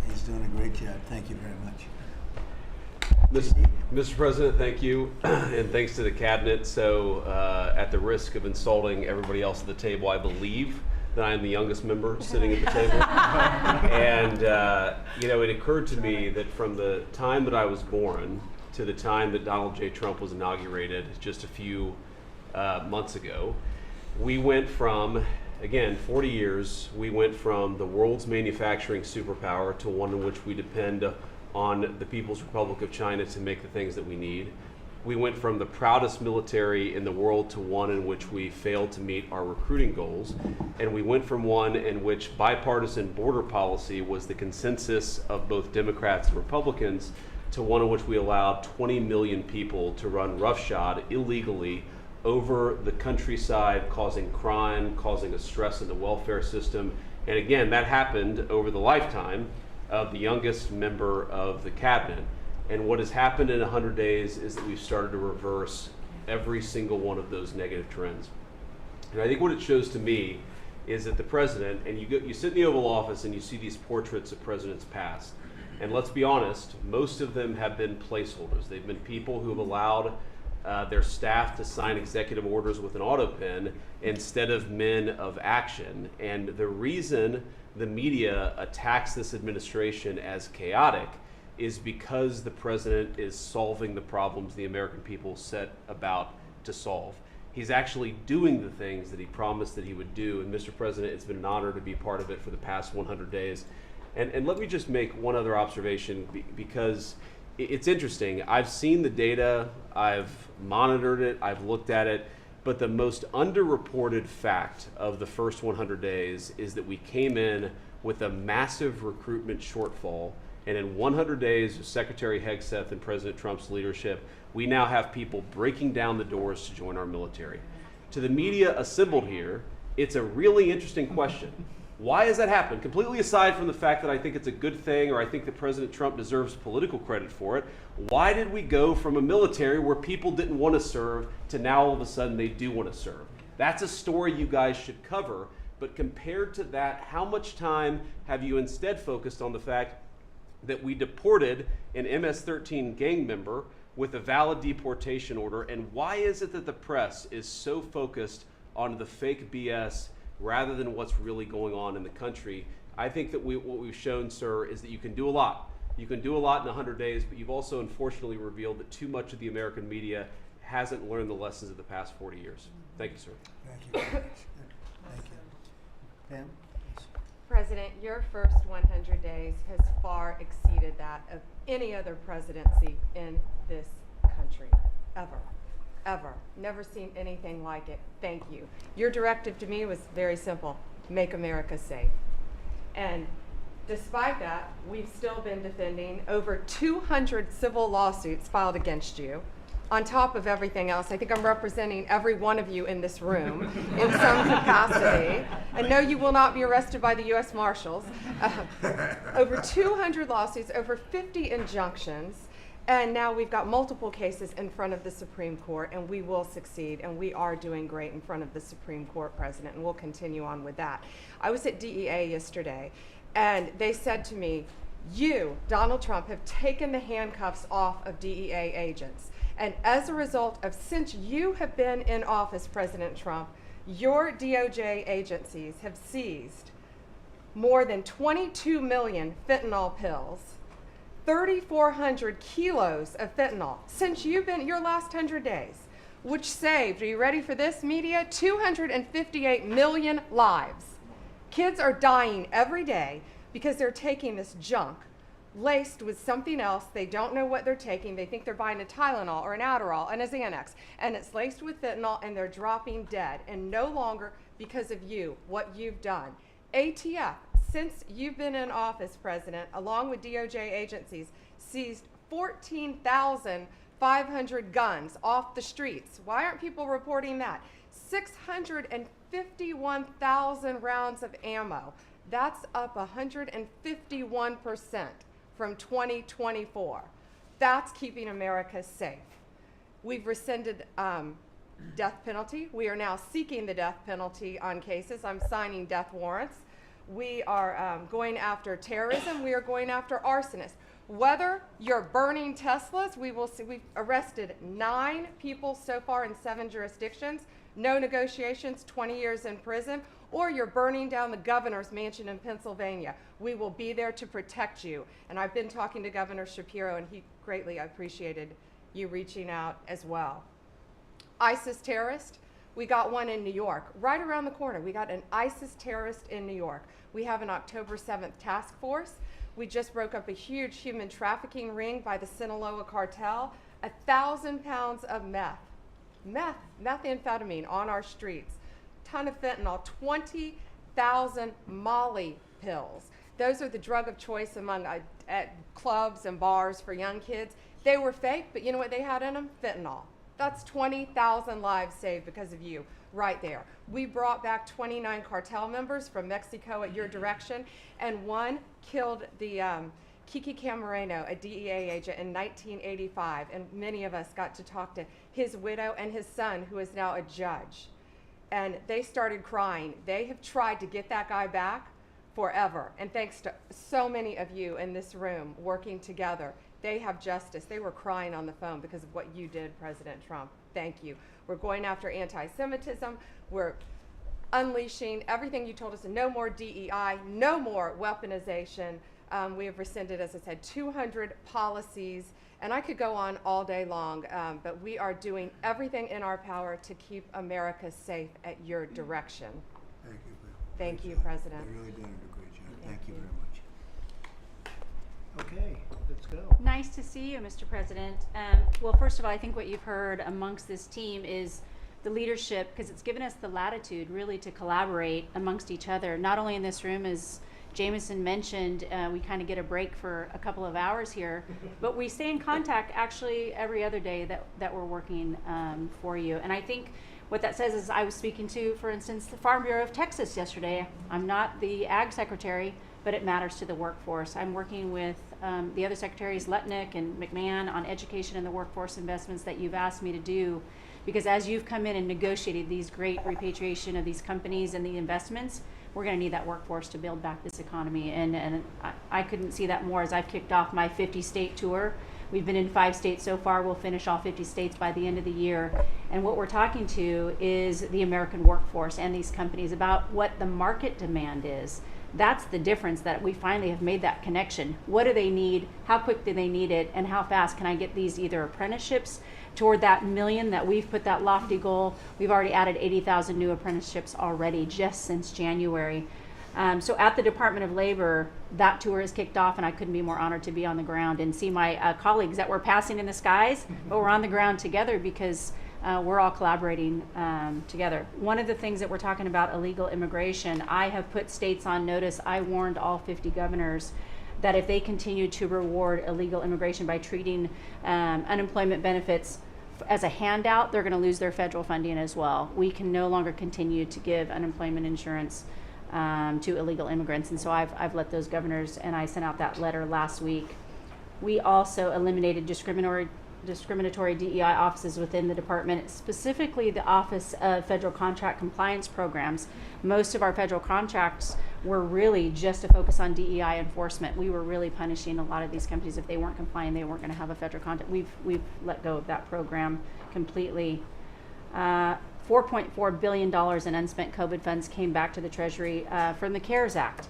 He's doing a great job. Thank you very much. Mr. President, thank you, and thanks to the cabinet. So at the risk of insulting everybody else at the table, I believe that I am the youngest member sitting at the table. And it occurred to me that from the time that I was born to the time that Donald J. Trump was inaugurated just a few months ago, we went from, again, 40 years, we went from the world's manufacturing superpower to one in which we depend on the People's Republic of China to make the things that we need. We went from the proudest military in the world to one in which we failed to meet our recruiting goals. And we went from one in which bipartisan border policy was the consensus of both Democrats and Republicans to one in which we allowed 20 million people to run roughshod illegally over the countryside, causing crime, causing a stress in the welfare system. And again, that happened over the lifetime of the youngest member of the cabinet. And what has happened in 100 days is that we've started to reverse every single one of those negative trends. And I think what it shows to me is that the president, and you sit in the Oval Office and you see these portraits of presidents past, and let's be honest, most of them have been placeholders. They've been people who have allowed their staff to sign executive orders with an auto pen instead of men of action. And the reason the media attacks this administration as chaotic is because the president is solving the problems the American people set about to solve. He's actually doing the things that he promised that he would do. And Mr. President, it's been an honor to be part of it for the past 100 days. And let me just make one other observation, because it's interesting. I've seen the data, I've monitored it, I've looked at it, but the most underreported fact of the first 100 days is that we came in with a massive recruitment shortfall. And in 100 days of Secretary Hegseth and President Trump's leadership, we now have people breaking down the doors to join our military. To the media assembled here, it's a really interesting question. Why has that happened? Completely aside from the fact that I think it's a good thing, or I think that President Trump deserves political credit for it, why did we go from a military where people didn't want to serve to now all of a sudden they do want to serve? That's a story you guys should cover, But compared to that, how much time have you instead focused on the fact that we deported an MS-13 gang member with a valid deportation order? And why is it that the press is so focused on the fake BS rather than what's really going on in the country? I think that what we've shown, sir, is that you can do a lot. You can do a lot in 100 days, but you've also unfortunately revealed that too much of the American media hasn't learned the lessons of the past 40 years. Thank you, sir. Thank you. Thank you. Pam? Yes. President, your first 100 days has far exceeded that of any other presidency in this country, ever. Ever. Never seen anything like it. Thank you. Your directive to me was very simple: make America safe. And despite that, we've still been defending over 200 civil lawsuits filed against you. On top of everything else, I think I'm representing every one of you in this room in some capacity. And no, you will not be arrested by the U.S. Marshals. Over 200 lawsuits, over 50 injunctions, and now we've got multiple cases in front of the Supreme Court, and we will succeed, and we are doing great in front of the Supreme Court, President, and we'll continue on with that. I was at DEA yesterday, and they said to me, you, Donald Trump, have taken the handcuffs off of DEA agents. And as a result of, since you have been in office, President Trump, your DOJ agencies have seized more than 22 million fentanyl pills, 3,400 kilos of fentanyl since you've been your last 100 days, which saved, are you ready for this, media? 258 million lives. Kids are dying every day because they're taking this junk laced with something else. They don't know what they're taking. They think they're buying a Tylenol or an Adderall and a Xanax, and it's laced with fentanyl, and they're dropping dead, and no longer because of you, what you've done. ATF, since you've been in office, President, along with DOJ agencies, seized 14,500 guns off the streets. Why aren't people reporting that? 651,000 rounds of ammo. That's up 151% from 2024. That's keeping America safe. We've rescinded death penalty. We are now seeking the death penalty on cases. I'm signing death warrants. We are going after terrorism. We are going after arsonists. Whether you're burning Teslas, we will see. We've arrested 9 people so far in 7 jurisdictions. No negotiations, 20 years in prison. Or you're burning down the governor's mansion in Pennsylvania. We will be there to protect you. And I've been talking to Governor Shapiro, and he greatly appreciated you reaching out as well. ISIS terrorist, we got one in New York, right around the corner. We got an ISIS terrorist in New York. We have an October 7th task force. We just broke up a huge human trafficking ring by the Sinaloa cartel. 1,000 pounds of methamphetamine on our streets. Ton of fentanyl, 20,000 Molly pills. Those are the drug of choice among at clubs and bars for young kids. They were fake, but you know what they had in them? Fentanyl. That's 20,000 lives saved because of you, right there. We brought back 29 cartel members from Mexico at your direction, and one killed the Kiki Camareno, a DEA agent, in 1985, and many of us got to talk to his widow and his son, who is now a judge. And they started crying. They have tried to get that guy back forever. And thanks to so many of you in this room working together, they have justice. They were crying on the phone because of what you did, President Trump. Thank you. We're going after anti-Semitism. We're unleashing everything you told us. No more DEI, no more weaponization. We have rescinded, as I said, 200 policies. And I could go on all day long, but we are doing everything in our power to keep America safe at your direction. Thank you. Thank you, job. President. You're really doing a great job. Thank you very much. Okay, let's go. Nice to see you, Mr. President. Well, first of all, I think what you've heard amongst this team is the leadership, because it's given us the latitude really to collaborate amongst each other, not only in this room, as Jameson mentioned, we kind of get a break for a couple of hours here, but we stay in contact actually every other day that we're working for you. And I think what that says is, I was speaking to, for instance, the Farm Bureau of Texas yesterday. I'm not the Ag Secretary, but it matters to the workforce. I'm working with the other secretaries, Lutnick and McMahon, on education and the workforce investments that you've asked me to do Because as you've come in and negotiated these great repatriation of these companies and the investments, we're going to need that workforce to build back this economy. And I couldn't see that more as I've kicked off my 50-state tour. We've been in 5 states so far. We'll finish all 50 states by the end of the year. And what we're talking to is the American workforce and these companies about what the market demand is. That's the difference, that we finally have made that connection. What do they need? How quick do they need it? And how fast can I get these either apprenticeships toward that million that we've put that lofty goal? We've already added 80,000 new apprenticeships already just since January. So at the Department of Labor, that tour is kicked off, and I couldn't be more honored to be on the ground and see my colleagues that we're passing in the skies, but we're on the ground together because we're all collaborating together. One of the things that we're talking about, illegal immigration, I have put states on notice. I warned all 50 governors that if they continue to reward illegal immigration by treating unemployment benefits as a handout, they're going to lose their federal funding as well. We can no longer continue to give unemployment insurance to illegal immigrants, and so I've let those governors, and I sent out that letter last week. We also eliminated discriminatory DEI offices within the department, specifically the Office of Federal Contract Compliance Programs. Most of our federal contracts were really just to focus on DEI enforcement. We were really punishing a lot of these companies. If they weren't complying, they weren't going to have a federal contract. We've let go of that program completely. $4.4 billion in unspent COVID funds came back to the Treasury from the CARES Act.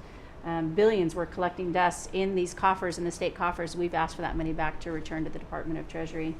Billions were collecting dust in these coffers, in the state coffers. We've asked for that money back to return to the Department of Treasury.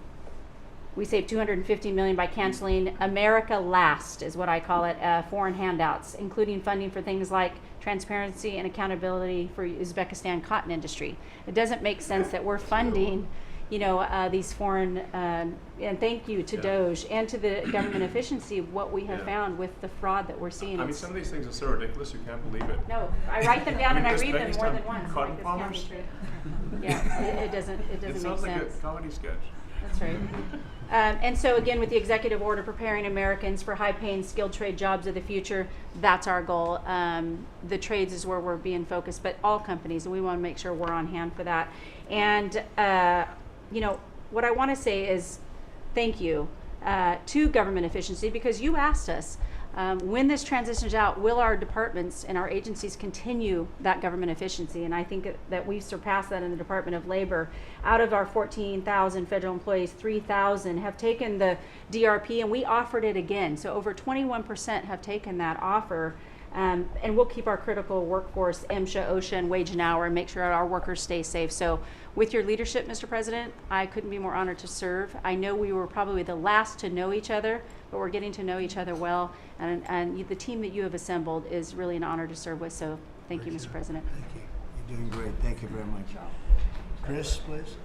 We saved $250 million by canceling America Last, is what I call it, foreign handouts, including funding for things like transparency and accountability for Uzbekistan cotton industry. It doesn't make sense that we're funding these foreign, and thank you to DOJ and to the government efficiency of what we have found with the fraud that we're seeing. I mean, some of these things are so ridiculous, you can't believe it. No, I write them down and I read them more than once. Like, this can't be true. Yeah, it doesn't make sense. It sounds like a comedy sketch. That's right. And so again, with the executive order preparing Americans for high-paying, skilled trade jobs of the future, that's our goal. The trades is where we're being focused, but all companies, and we want to make sure we're on hand for that. And what I want to say is thank you to government efficiency, because you asked us, when this transitions out, will our departments and our agencies continue that government efficiency? And I think that we've surpassed that in the Department of Labor. Out of our 14,000 federal employees, 3,000 have taken the DRP, and we offered it again. So over 21% have taken that offer. And we'll keep our critical workforce, MSHA, OSHA, and wage and hour, and make sure our workers stay safe. So with your leadership, Mr. President, I couldn't be more honored to serve. I know we were probably the last to know each other, but we're getting to know each other well. And the team that you have assembled is really an honor to serve with. So thank you, Mr. President. Thank you. You're doing great. Thank you very much. Chris, please.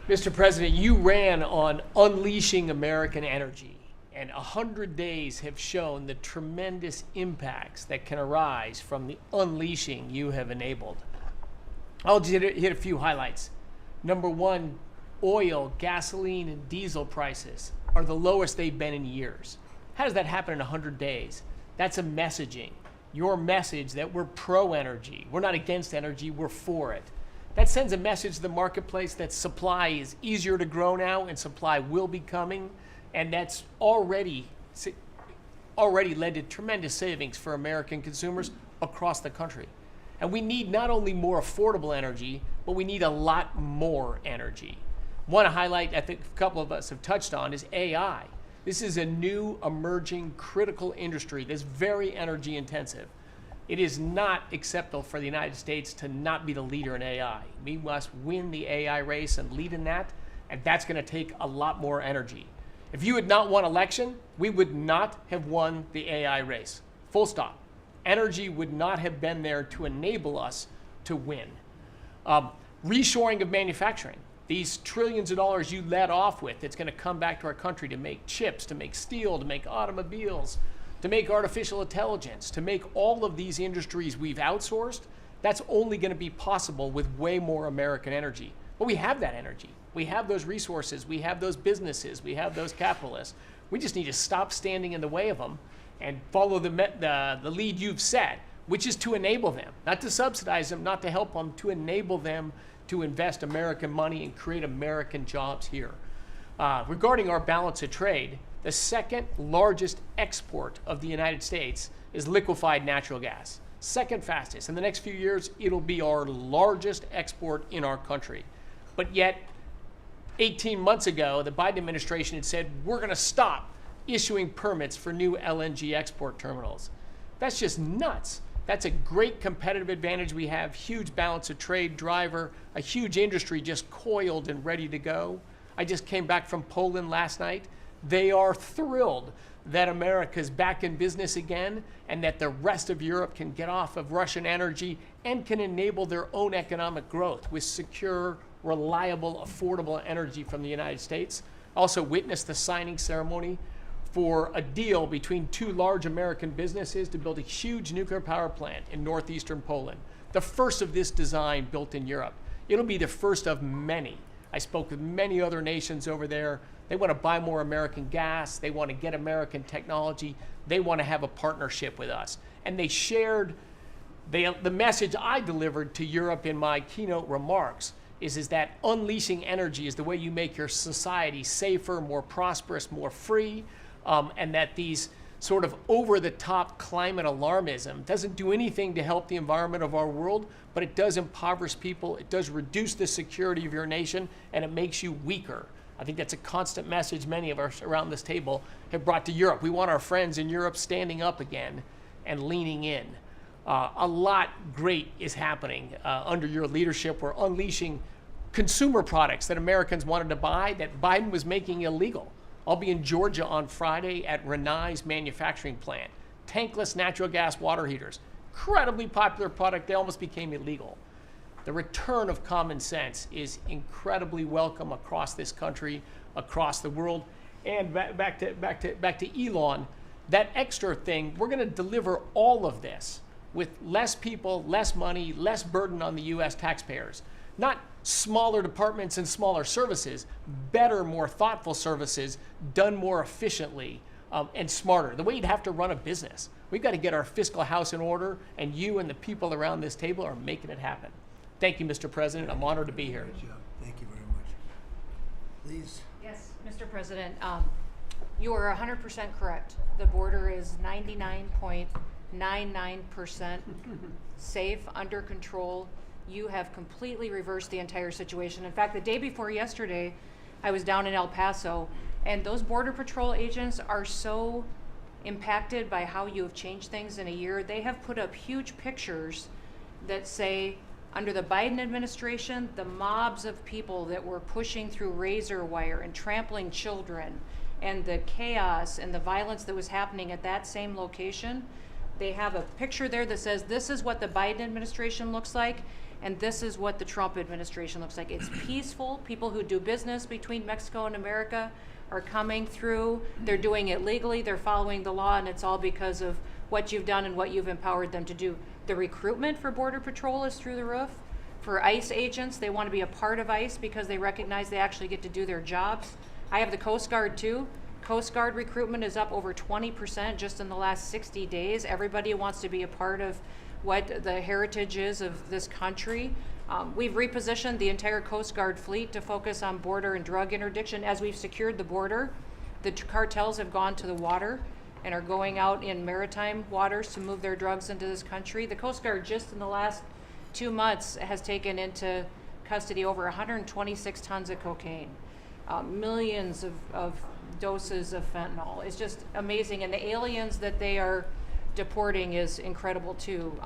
Mr. President, you ran on unleashing American energy. And 100 days have shown the tremendous impacts that can arise from the unleashing you have enabled. I'll just hit a few highlights. Number one, oil, gasoline, and diesel prices are the lowest they've been in years. How does that happen in 100 days? That's a messaging. Your message that we're pro-energy. We're not against energy, we're for it. That sends a message to the marketplace that supply is easier to grow now and supply will be coming. And that's already led to tremendous savings for American consumers across the country. And we need not only more affordable energy, but we need a lot more energy. One highlight I think a couple of us have touched on is AI. This is a new emerging critical industry that's very energy intensive. It is not acceptable for the United States to not be the leader in AI. We must win the AI race and lead in that, and that's going to take a lot more energy. If you had not won election, we would not have won the AI race. Full stop. Energy would not have been there to enable us to win. Reshoring of manufacturing. These trillions of dollars you led off with, it's going to come back to our country to make chips, to make steel, to make automobiles, to make artificial intelligence, to make all of these industries we've outsourced. That's only going to be possible with way more American energy. But we have that energy. We have those resources, we have those businesses, we have those capitalists. We just need to stop standing in the way of them and follow the lead you've set, which is to enable them, not to subsidize them, not to help them, to enable them to invest American money and create American jobs here. Regarding our balance of trade, The second largest export of the United States is liquefied natural gas. Second fastest. In the next few years, it'll be our largest export in our country. But yet, 18 months ago, the Biden administration had said, we're going to stop issuing permits for new LNG export terminals. That's just nuts. That's a great competitive advantage we have, huge balance of trade driver, a huge industry just coiled and ready to go. I just came back from Poland last night. They are thrilled that America's back in business again and that the rest of Europe can get off of Russian energy and can enable their own economic growth with secure, reliable, affordable energy from the United States. Also witnessed the signing ceremony for a deal between two large American businesses to build a huge nuclear power plant in northeastern Poland. The first of this design built in Europe. It'll be the first of many. I spoke with many other nations over there. They want to buy more American gas. They want to get American technology. They want to have a partnership with us. And they shared the message I delivered to Europe in my keynote remarks is that unleashing energy is the way you make your society safer, more prosperous, more free, and that these sort of over-the-top climate alarmism doesn't do anything to help the environment of our world, but it does impoverish people, it does reduce the security of your nation, and it makes you weaker. I think that's a constant message many of us around this table have brought to Europe. We want our friends in Europe standing up again and leaning in. A lot great is happening under your leadership. We're unleashing consumer products that Americans wanted to buy that Biden was making illegal. I'll be in Georgia on Friday at Renai's manufacturing plant. Tankless natural gas water heaters. Incredibly popular product. They almost became illegal. The return of common sense is incredibly welcome across this country, across the world. And back to Elon, that extra thing, we're going to deliver all of this with less people, less money, less burden on the U.S. taxpayers. Not smaller departments and smaller services, better, more thoughtful services done more efficiently and smarter. The way you'd have to run a business. We've got to get our fiscal house in order, and you and the people around this table are making it happen. Thank you, Mr. President. I'm honored to be here. Good job. Thank you very much. Please. Yes, Mr. President, you are 100% correct. The border is 99.99% safe, under control. You have completely reversed the entire situation. In fact, the day before yesterday, I was down in El Paso, and those Border Patrol agents are so impacted by how you have changed things in a year. They have put up huge pictures that say, under the Biden administration, the mobs of people that were pushing through razor wire and trampling children and the chaos and the violence that was happening at that same location, they have a picture there that says, this is what the Biden administration looks like, and this is what the Trump administration looks like. It's peaceful. People who do business between Mexico and America are coming through. They're doing it legally. They're following the law, and it's all because of what you've done and what you've empowered them to do. The recruitment for Border Patrol is through the roof. For ICE agents, they want to be a part of ICE because they recognize they actually get to do their jobs. I have the Coast Guard too. Coast Guard recruitment is up over 20% just in the last 60 days. Everybody wants to be a part of what the heritage is of this country. We've repositioned the entire Coast Guard fleet to focus on border and drug interdiction. As we've secured the border, the cartels have gone to the water and are going out in maritime waters to move their drugs into this country. The Coast Guard just in the last 2 months has taken into custody over 126 tons of cocaine, millions of doses of fentanyl. It's just amazing. And the aliens that they are deporting is incredible too.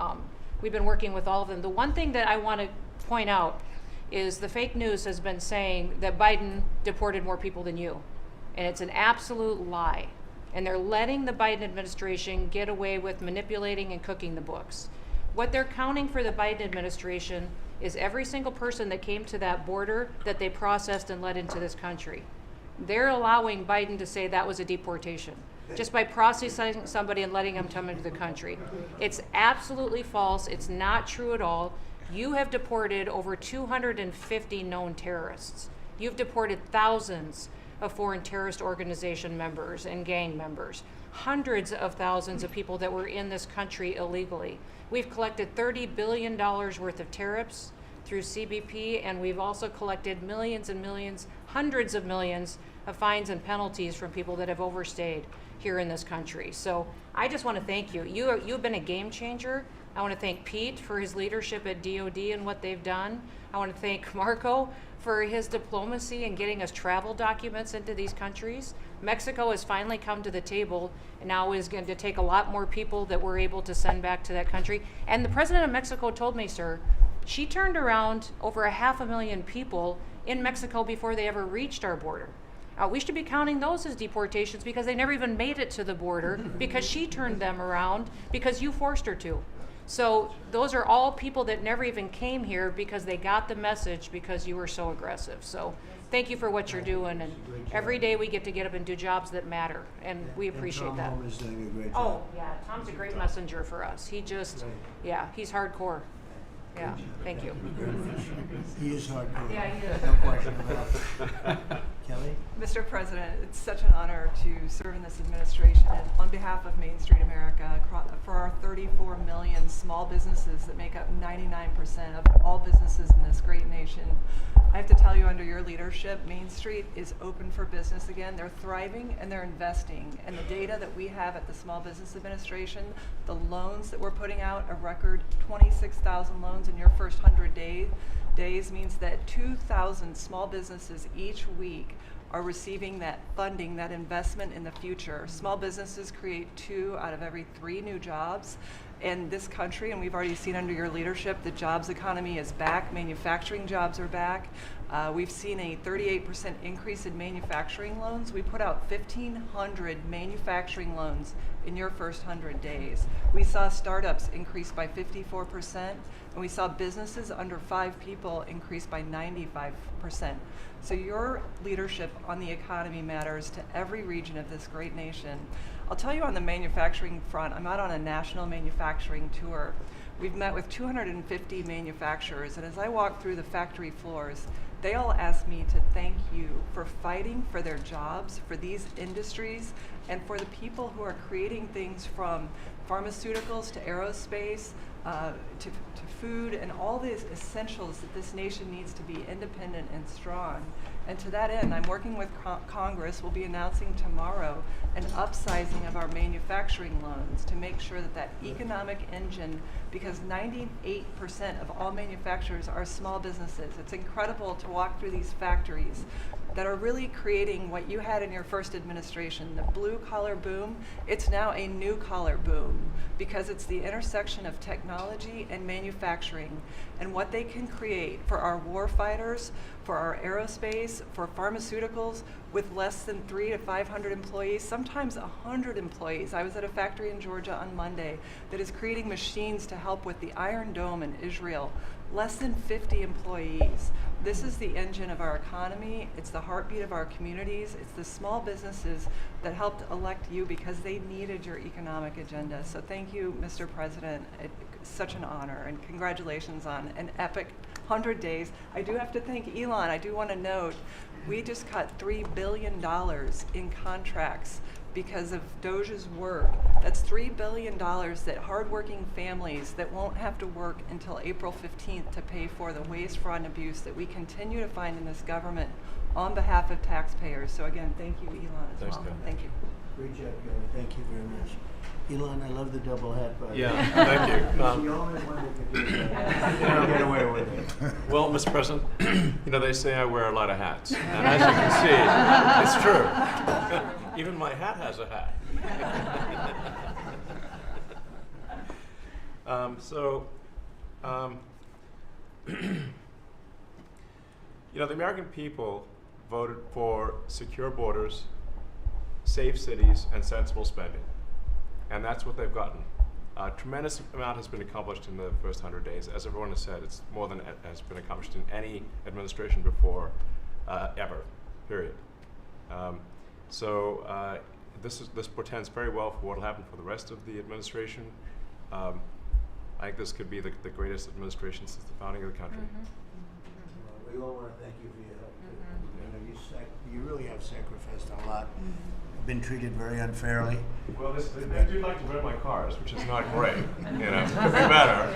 We've been working with all of them. The one thing that I want to point out is the fake news has been saying that Biden deported more people than you. And it's an absolute lie. And they're letting the Biden administration get away with manipulating and cooking the books. What they're counting for the Biden administration is every single person that came to that border that they processed and let into this country. They're allowing Biden to say that was a deportation just by processing somebody and letting them come into the country. It's absolutely false. It's not true at all. You have deported over 250 known terrorists. You've deported thousands of foreign terrorist organization members and gang members, hundreds of thousands of people that were in this country illegally. We've collected $30 billion worth of tariffs through CBP, and we've also collected millions and millions, hundreds of millions of fines and penalties from people that have overstayed here in this country. So I just want to thank you. You've been a game changer. I want to thank Pete for his leadership at DOD and what they've done. I want to thank Marco for his diplomacy and getting us travel documents into these countries. Mexico has finally come to the table and now is going to take a lot more people that we're able to send back to that country. And the president of Mexico told me, sir, she turned around over 500,000 people in Mexico before they ever reached our border. We should be counting those as deportations because they never even made it to the border because she turned them around because you forced her to. So those are all people that never even came here because they got the message because you were so aggressive. So thank you for what you're doing, and every day we get to get up and do jobs that matter, and we appreciate that. Tom is doing a great job. Oh, yeah, Tom's a great messenger for us. He just, yeah, he's hardcore. Yeah, thank you. He is hardcore. Yeah, he is. No question about it. Kelly? Mr. President, it's such an honor to serve in this administration and on behalf of Main Street America for our 34 million small businesses that make up 99% of all businesses in this great nation. I have to tell you, under your leadership, Main Street is open for business again. They're thriving and they're investing. And the data that we have at the Small Business Administration, the loans that we're putting out, a record 26,000 loans in your first 100 days means that 2,000 small businesses each week are receiving that funding, that investment in the future. Small businesses create 2 out of every 3 new jobs in this country, and we've already seen under your leadership the jobs economy is back, manufacturing jobs are back. We've seen a 38% increase in manufacturing loans. We put out 1,500 manufacturing loans in your first 100 days. We saw startups increase by 54%, and we saw businesses under 5 people increase by 95%. So your leadership on the economy matters to every region of this great nation. I'll tell you on the manufacturing front, I'm out on a national manufacturing tour. We've met with 250 manufacturers, and as I walk through the factory floors, they all ask me to thank you for fighting for their jobs, for these industries, and for the people who are creating things from pharmaceuticals to aerospace, to food, and all these essentials that this nation needs to be independent and strong. And to that end, I'm working with Congress. We'll be announcing tomorrow an upsizing of our manufacturing loans to make sure that that economic engine, because 98% of all manufacturers are small businesses. It's incredible to walk through these factories that are really creating what you had in your first administration, the blue collar boom. It's now a new collar boom because it's the intersection of technology and manufacturing and what they can create for our war fighters, for our aerospace, for pharmaceuticals with less than 300 to 500 employees, sometimes 100 employees. I was at a factory in Georgia on Monday that is creating machines to help with the Iron Dome in Israel. Less than 50 employees. This is the engine of our economy. It's the heartbeat of our communities. It's the small businesses that helped elect you because they needed your economic agenda. So thank you, Mr. President. It's such an honor, and congratulations on an epic 100 days. I do have to thank Elon. I do want to note, we just cut $3 billion in contracts because of Doge's work. That's $3 billion that hardworking families that won't have to work until April 15th to pay for the waste, fraud, and abuse that we continue to find in this government on behalf of taxpayers. So again, thank you, Elon, as Thanks, well. Kelly. Thank you. Great job, Kelly. Thank you very much. Elon, I love the double hat, by the way. Yeah, thank you. He's the only one that can do that. You don't get away with it. Well, Mr. President, you know, they say I wear a lot of hats. And as you can see, it's true. Even my hat has a hat. You know, the American people voted for secure borders, safe cities, and sensible spending. And that's what they've gotten. A tremendous amount has been accomplished in the first 100 days. As everyone has said, it's more than has been accomplished in any administration before, ever, period. This portends very well for what will happen for the rest of the administration. I think this could be the greatest administration since the founding of the country. Well, we all want to thank you for your help, too. You really have sacrificed a lot. Been treated very unfairly. Well, they do like to burn my cars, which is not great. You know, could be better.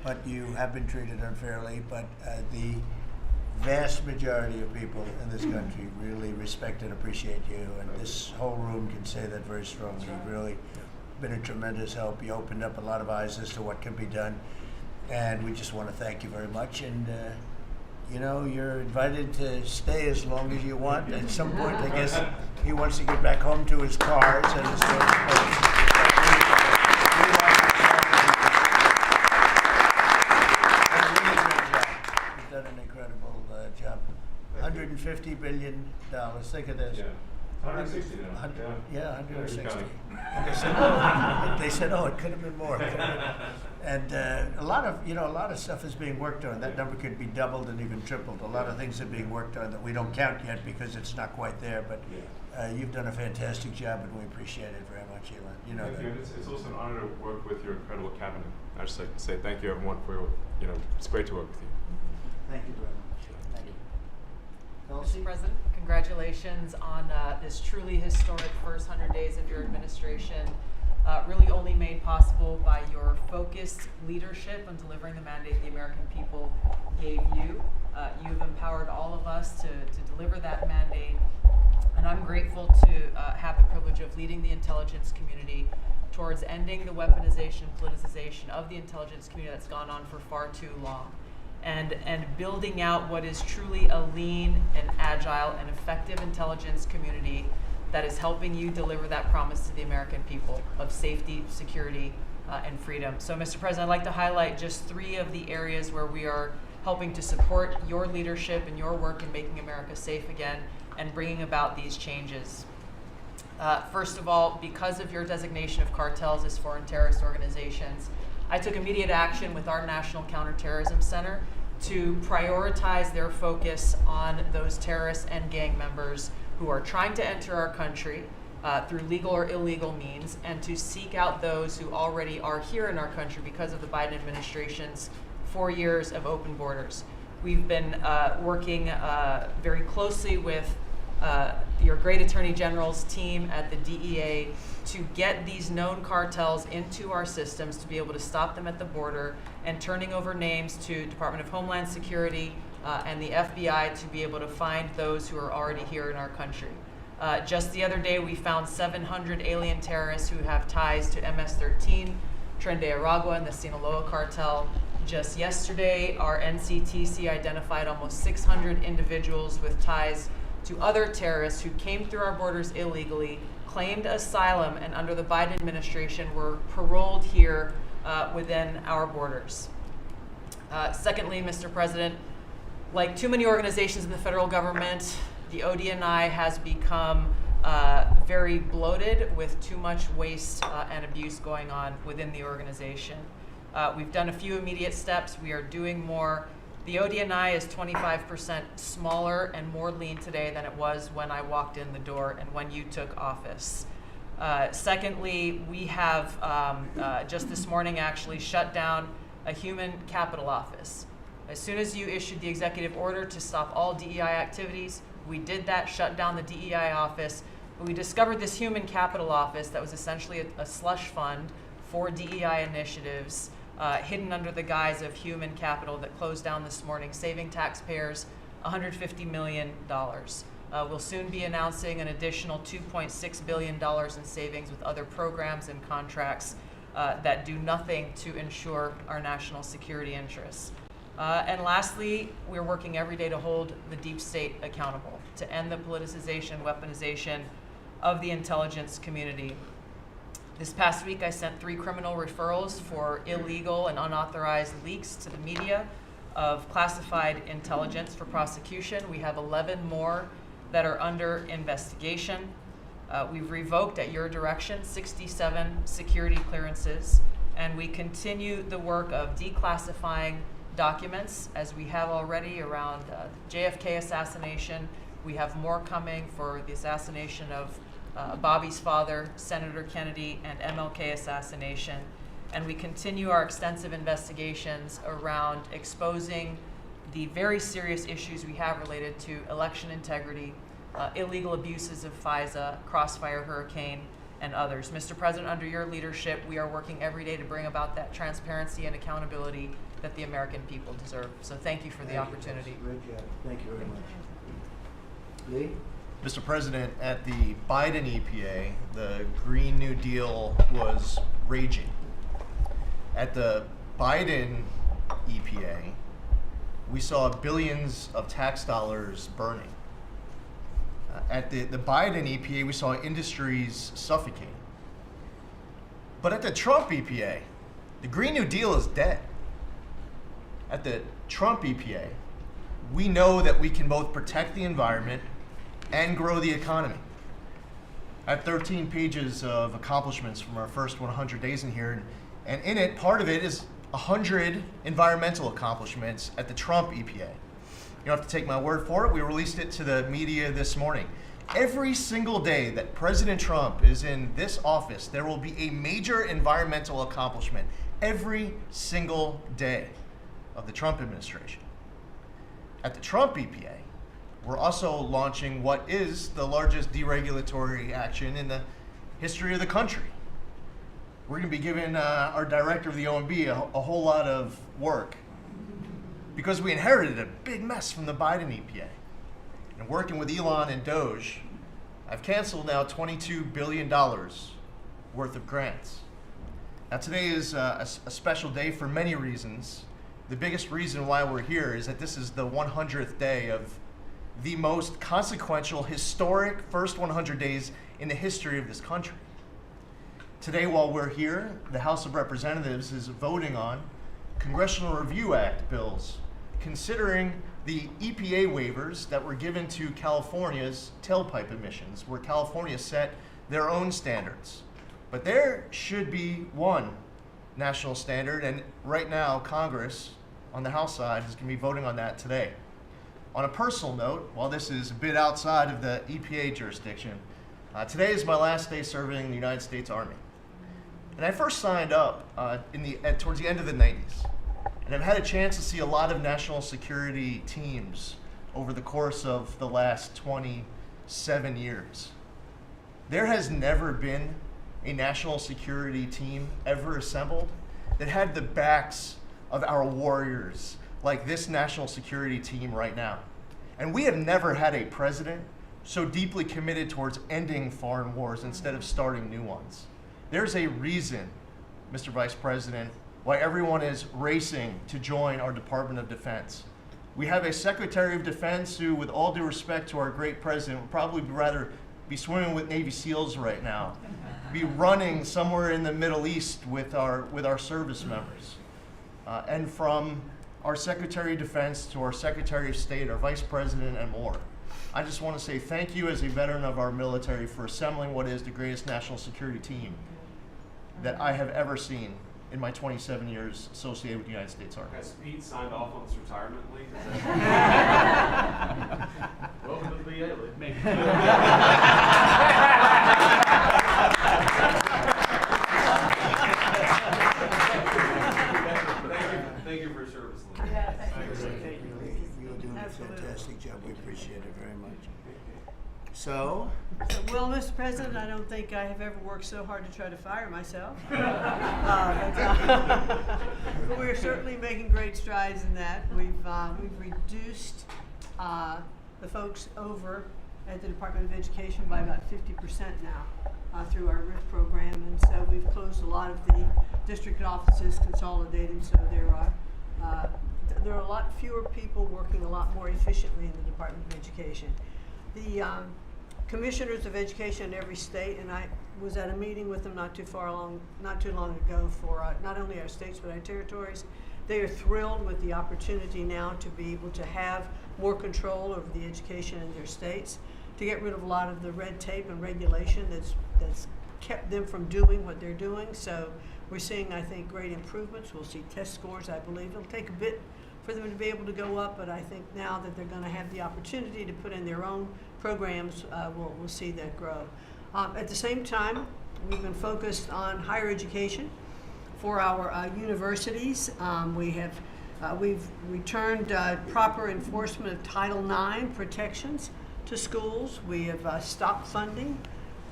but you have been treated unfairly. But the vast majority of people in this country really respect and appreciate you, and this whole room can say that very strongly. You've really been a tremendous help. You opened up a lot of eyes as to what can be done, and we just want to thank you very much. And you know, you're invited to stay as long as you want. At some point, I guess he wants to get back home to his cars and his You've done an incredible job. $150 billion. Think of this. Yeah. 160 now. Yeah, 160. And they said, oh, it could have been more. And a lot of stuff is being worked on. That number could be doubled and even tripled. A lot of things are being worked on that we don't count yet because it's not quite there. But you've done a fantastic job, and we appreciate it very much, Elon. You know Thank that. you. And it's also an honor to work with your incredible cabinet. I just like to say thank you, everyone, for your, it's great to work with you. Thank you very much. Thank you. Mr. President, congratulations on this truly historic first 100 days of your administration, really only made possible by your focused leadership on delivering the mandate the American people gave you. You've empowered all of us to deliver that mandate, and I'm grateful to have the privilege of leading the intelligence community towards ending the weaponization, politicization of the intelligence community that's gone on for far too long. And building out what is truly a lean and agile and effective intelligence community that is helping you deliver that promise to the American people of safety, security, and freedom. So, Mr. President, I'd like to highlight just 3 of the areas where we are helping to support your leadership and your work in making America safe again and bringing about these changes. First of all, because of your designation of cartels as foreign terrorist organizations, I took immediate action with our National Counterterrorism Center to prioritize their focus on those terrorists and gang members who are trying to enter our country through legal or illegal means, and to seek out those who already are here in our country because of the Biden administration's 4 years of open borders. We've been working very closely with your great Attorney General's team at the DEA to get these known cartels into our systems, to be able to stop them at the border, and turning over names to Department of Homeland Security and the FBI to be able to find those who are already here in our country. Just the other day, we found 700 alien terrorists who have ties to MS-13, Tren de Aragua, and the Sinaloa cartel. Just yesterday, our NCTC identified almost 600 individuals with ties to other terrorists who came through our borders illegally, claimed asylum, and under the Biden administration were paroled here within our borders. Secondly, Mr. President, like too many organizations in the federal government, the ODNI has become very bloated with too much waste and abuse going on within the organization. We've done a few immediate steps. We are doing more. The ODNI is 25% smaller and more lean today than it was when I walked in the door and when you took office. Secondly, we have just this morning actually shut down a human capital office. As soon as you issued the executive order to stop all DEI activities, we did that, shut down the DEI office. But we discovered this human capital office that was essentially a slush fund for DEI initiatives, hidden under the guise of human capital, that closed down this morning, saving taxpayers $150 million. We'll soon be announcing an additional $2.6 billion in savings with other programs and contracts that do nothing to ensure our national security interests. And lastly, we're working every day to hold the deep state accountable, to end the politicization, weaponization of the intelligence community. This past week, I sent 3 criminal referrals for illegal and unauthorized leaks to the media of classified intelligence for prosecution. We have 11 more that are under investigation. We've revoked, at your direction, 67 security clearances, and we continue the work of declassifying documents, as we have already around JFK assassination. We have more coming for the assassination of Bobby's father, Senator Kennedy, and MLK assassination. And we continue our extensive investigations around exposing the very serious issues we have related to election integrity, illegal abuses of FISA, Crossfire Hurricane, and others. Mr. President, under your leadership, we are working every day to bring about that transparency and accountability that the American people deserve. So thank you for the opportunity. Great job. Thank you very much. Lee? Mr. President, at the Biden EPA, the Green New Deal was raging. At the Biden EPA, we saw billions of tax dollars burning. At the Biden EPA, we saw industries suffocating. But at the Trump EPA, the Green New Deal is dead. At the Trump EPA, we know that we can both protect the environment and grow the economy. I have 13 pages of accomplishments from our first 100 days in here, and in it, part of it is 100 environmental accomplishments at the Trump EPA. You don't have to take my word for it. We released it to the media this morning. Every single day that President Trump is in this office, there will be a major environmental accomplishment every single day of the Trump administration. At the Trump EPA, we're also launching what is the largest deregulatory action in the history of the country. We're going to be giving our director of the OMB a whole lot of work because we inherited a big mess from the Biden EPA. And working with Elon and Doge, I've canceled now $22 billion worth of grants. Now today is a special day for many reasons. The biggest reason why we're here is that this is the 100th day of the most consequential, historic first 100 days in the history of this country. Today, while we're here, the House of Representatives is voting on Congressional Review Act bills, considering the EPA waivers that were given to California's tailpipe emissions, where California set their own standards. But there should be one national standard, and right now, Congress, on the House side, is going to be voting on that today. On a personal note, while this is a bit outside of the EPA jurisdiction, today is my last day serving the United States Army. And I first signed up towards the end of the 90s. And I've had a chance to see a lot of national security teams over the course of the last 27 years. There has never been a national security team ever assembled that had the backs of our warriors like this national security team right now. And we have never had a president so deeply committed towards ending foreign wars instead of starting new ones. There's a reason, Mr. Vice President, why everyone is racing to join our Department of Defense. We have a Secretary of Defense who, with all due respect to our great president, would probably rather be swimming with Navy SEALs right now, be running somewhere in the Middle East with our service members. And from our Secretary of Defense to our Secretary of State, our Vice President, and more. I just want to say thank you as a veteran of our military for assembling what is the greatest national security team that I have ever seen in my 27 years associated with the United States Army. Has Pete signed off on his retirement leave? Welcome to the VA. Thank you for your service. Yeah, thank you. You're doing a fantastic job. We appreciate it very much. So, Well, Mr. President, I don't think I have ever worked so hard to try to fire myself. But we're certainly making great strides in that. We've reduced the folks over at the Department of Education by about 50% now through our RIF program, and so we've closed a lot of the district offices, consolidated, so there are a lot fewer people working a lot more efficiently in the Department of Education. The commissioners of education in every state, and I was at a meeting with them not too long ago for not only our states but our territories. They are thrilled with the opportunity now to be able to have more control over the education in their states, to get rid of a lot of the red tape and regulation that's kept them from doing what they're doing. So we're seeing, I think, great improvements. We'll see test scores, I believe. It'll take a bit for them to be able to go up, but I think now that they're going to have the opportunity to put in their own programs, we'll see that grow. At the same time, we've been focused on higher education for our universities. We've returned proper enforcement of Title IX protections to schools. We have stopped funding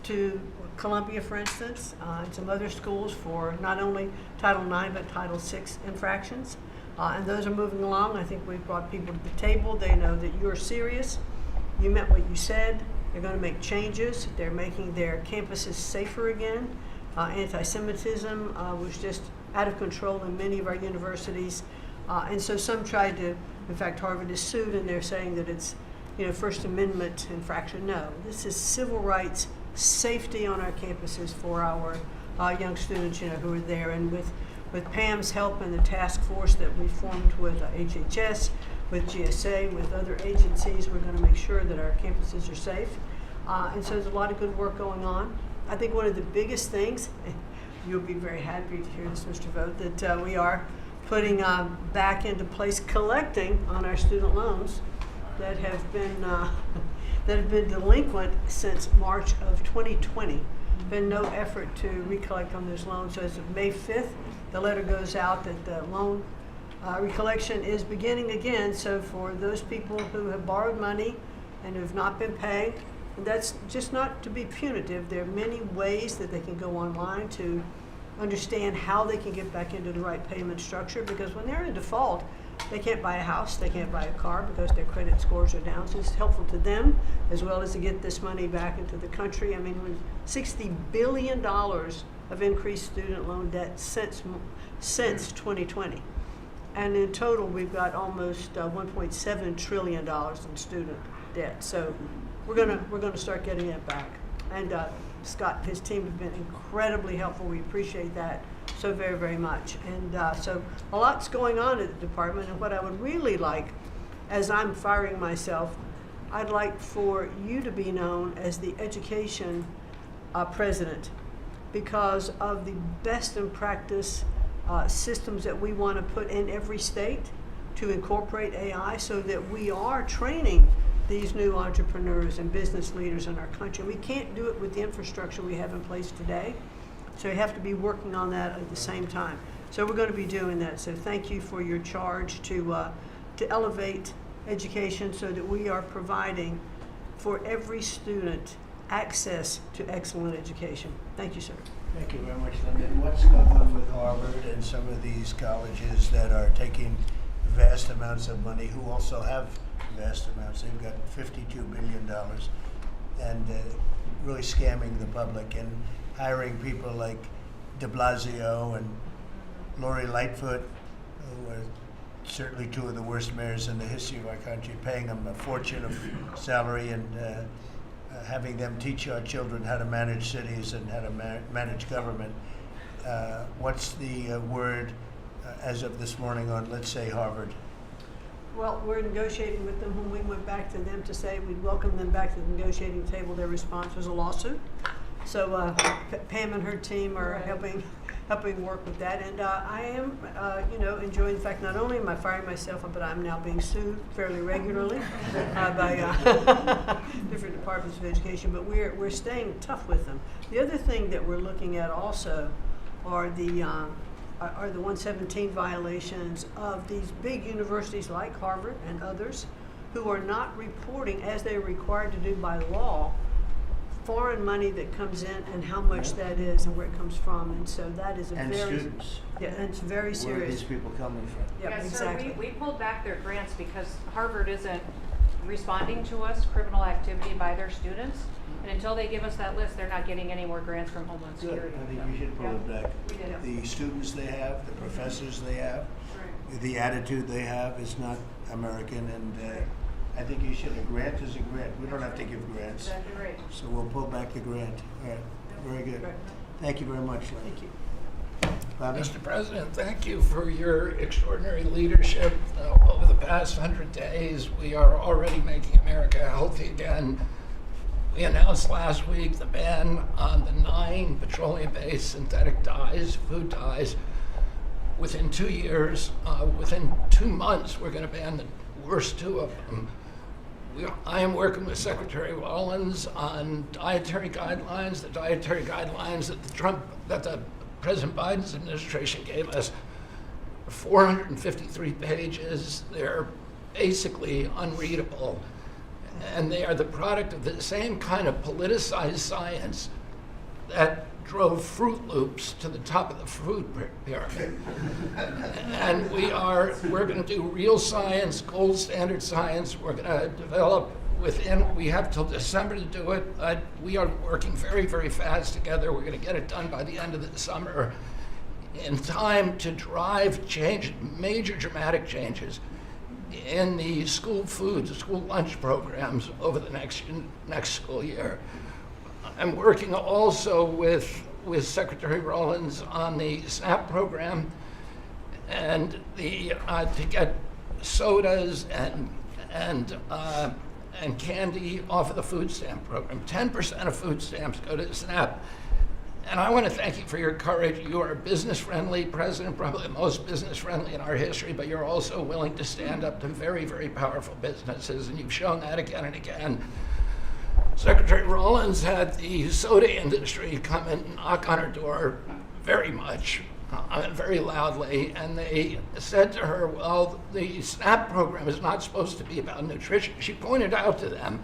to Columbia, for instance, and some other schools for not only Title IX but Title VI infractions. And those are moving along. I think we've brought people to the table. They know that you're serious. You meant what you said. They're going to make changes. They're making their campuses safer again. Anti-Semitism was just out of control in many of our universities. And so some tried to, in fact, Harvard is sued and they're saying that it's, First Amendment infraction. No, this is civil rights, safety on our campuses for our young students, who are there. And with Pam's help and the task force that we formed with HHS, with GSA, with other agencies, we're going to make sure that our campuses are safe. And so there's a lot of good work going on. I think one of the biggest things, you'll be very happy to hear this, Mr. Vogt, that we are putting back into place collecting on our student loans that have been delinquent since March of 2020. Been no effort to recollect on those loans. So as of May 5th, the letter goes out that the loan recollection is beginning again. So for those people who have borrowed money and have not been paying, and that's just not to be punitive. There are many ways that they can go online to understand how they can get back into the right payment structure, because when they're in default, they can't buy a house, they can't buy a car because their credit scores are down. So it's helpful to them as well as to get this money back into the country. I mean, with $60 billion of increased student loan debt since 2020. And in total, we've got almost $1.7 trillion in student debt. So we're gonna start getting it back. And Scott and his team have been incredibly helpful. We appreciate that so very, very much. And so a lot's going on at the department. And what I would really like, as I'm firing myself, I'd like for you to be known as the education president, because of the best in practice systems that we want to put in every state to incorporate AI, so that we are training these new entrepreneurs and business leaders in our country. We can't do it with the infrastructure we have in place today, so we have to be working on that at the same time. So we're going to be doing that. So thank you for your charge to elevate education so that we are providing for every student access to excellent education. Thank you, sir. Thank you very much, Linda. And what's going on with Harvard and some of these colleges that are taking vast amounts of money, who also have vast amounts? They've got $52 billion and really scamming the public and hiring people like de Blasio and Lori Lightfoot, who are certainly two of the worst mayors in the history of our country, paying them a fortune of salary and having them teach our children how to manage cities and how to manage government. What's the word as of this morning on, let's say, Harvard? Well, we're negotiating with them. When we went back to them to say we'd welcome them back to the negotiating table, their response was a lawsuit. So Pam and her team are helping work with that. And I am, enjoying the fact not only am I firing myself, but I'm now being sued fairly regularly by different departments of education. But we're staying tough with them. The other thing that we're looking at also are the 117 violations of these big universities like Harvard and others, who are not reporting, as they're required to do by law, foreign money that comes in and how much that is and where it comes from. And so that is And students. Yeah, and it's very serious. Where are these people coming from? Yeah, Yes, exactly. sir, we pulled back their grants because Harvard isn't responding to us, criminal activity by their students. And until they give us that list, they're not getting any more grants from Homeland Good. Security. I think we should pull it back. We did. The students they have, the professors they have, the attitude they have is not American, and I think you should. A grant is a grant. We don't have to give grants. Exactly right. So we'll pull back the grant. All right. Very good. Thank you very much, Lynn. Thank you. Bobby? Mr. President, thank you for your extraordinary leadership over the past 100 days. We are already making America healthy again. We announced last week the ban on the 9 petroleum-based synthetic dyes, food dyes. Within 2 years, within 2 months, we're going to ban the worst 2 of them. I am working with Secretary Rollins on dietary guidelines. The dietary guidelines that the President Biden's administration gave us are 453 pages. They're basically unreadable. And they are the product of the same kind of politicized science that drove Fruit Loops to the top of the food pyramid. And we're going to do real science, gold standard science. We're going to develop we have till December to do it, but we are working very, very fast together. We're going to get it done by the end of the summer in time to drive change, major dramatic changes in the school food, the school lunch programs over the next school year. I'm working also with Secretary Rollins on the SNAP program and to get sodas and candy off of the food stamp program. 10% of food stamps go to SNAP. And I want to thank you for your courage. You are a business-friendly president, probably the most business-friendly in our history, but you're also willing to stand up to very, very powerful businesses, and you've shown that again and again. Secretary Rollins had the soda industry come and knock on her door very much, very loudly, and they said to her, well, the SNAP program is not supposed to be about nutrition. She pointed out to them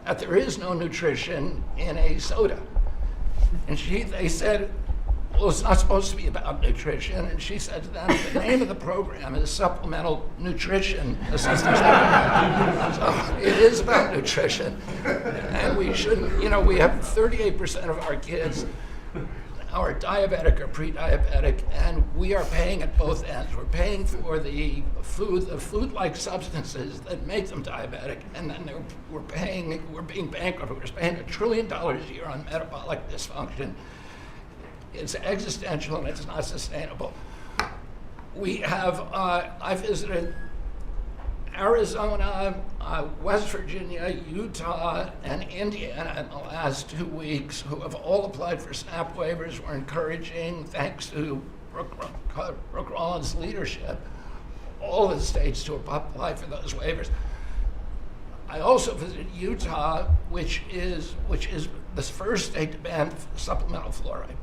that there is no nutrition in a soda. And they said, well, it's not supposed to be about nutrition. And she said to them, the name of the program is Supplemental Nutrition Assistance Program. So it is about nutrition. And we shouldn't, we have 38% of our kids are diabetic or pre-diabetic, and we are paying at both ends. We're paying for the food-like substances that make them diabetic, and then we're being bankrupt. We're spending $1 trillion a year on metabolic dysfunction. It's existential and it's not sustainable. I visited Arizona, West Virginia, Utah, and Indiana in the last 2 weeks, who have all applied for SNAP waivers. We're encouraging, thanks to Brooke Rollins' leadership, all of the states to apply for those waivers. I also visited Utah, which is the first state to ban supplemental fluoride.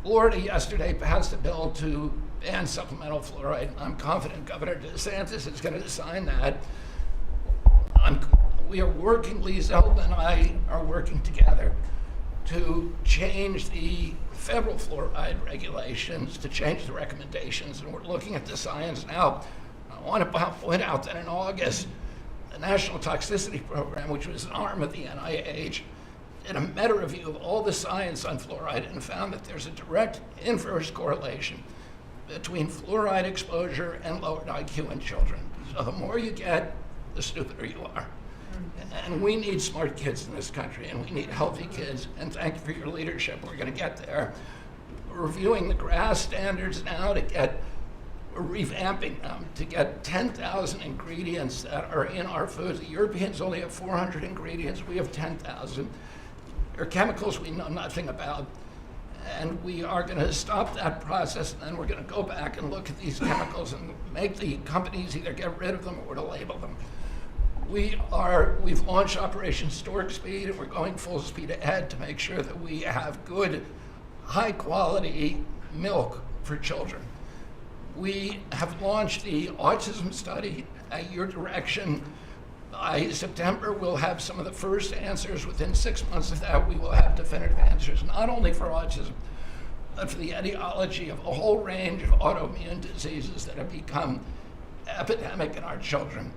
Florida yesterday passed a bill to ban supplemental fluoride. I'm confident Governor DeSantis is going to sign that. We are working, Lee Zeldin and I are working together to change the federal fluoride regulations, to change the recommendations, and we're looking at the science now. I want to point out that in August, the National Toxicity Program, which was an arm of the NIH, did a meta-review of all the science on fluoride and found that there's a direct inverse correlation between fluoride exposure and lowered IQ in children. So the more you get, the stupider you are. And we need smart kids in this country, and we need healthy kids, and thank you for your leadership. We're going to get there. We're reviewing the GRAS standards now we're revamping them to get 10,000 ingredients that are in our foods. The Europeans only have 400 ingredients. We have 10,000. There are chemicals we know nothing about. And we are going to stop that process, and then we're going to go back and look at these chemicals and make the companies either get rid of them or to label them. We've launched Operation Stork Speed, and we're going full speed ahead to make sure that we have good, high-quality milk for children. We have launched the autism study at your direction. By September, we'll have some of the first answers. Within 6 months of that, we will have definitive answers, not only for autism, but for the etiology of a whole range of autoimmune diseases that have become epidemic in our children.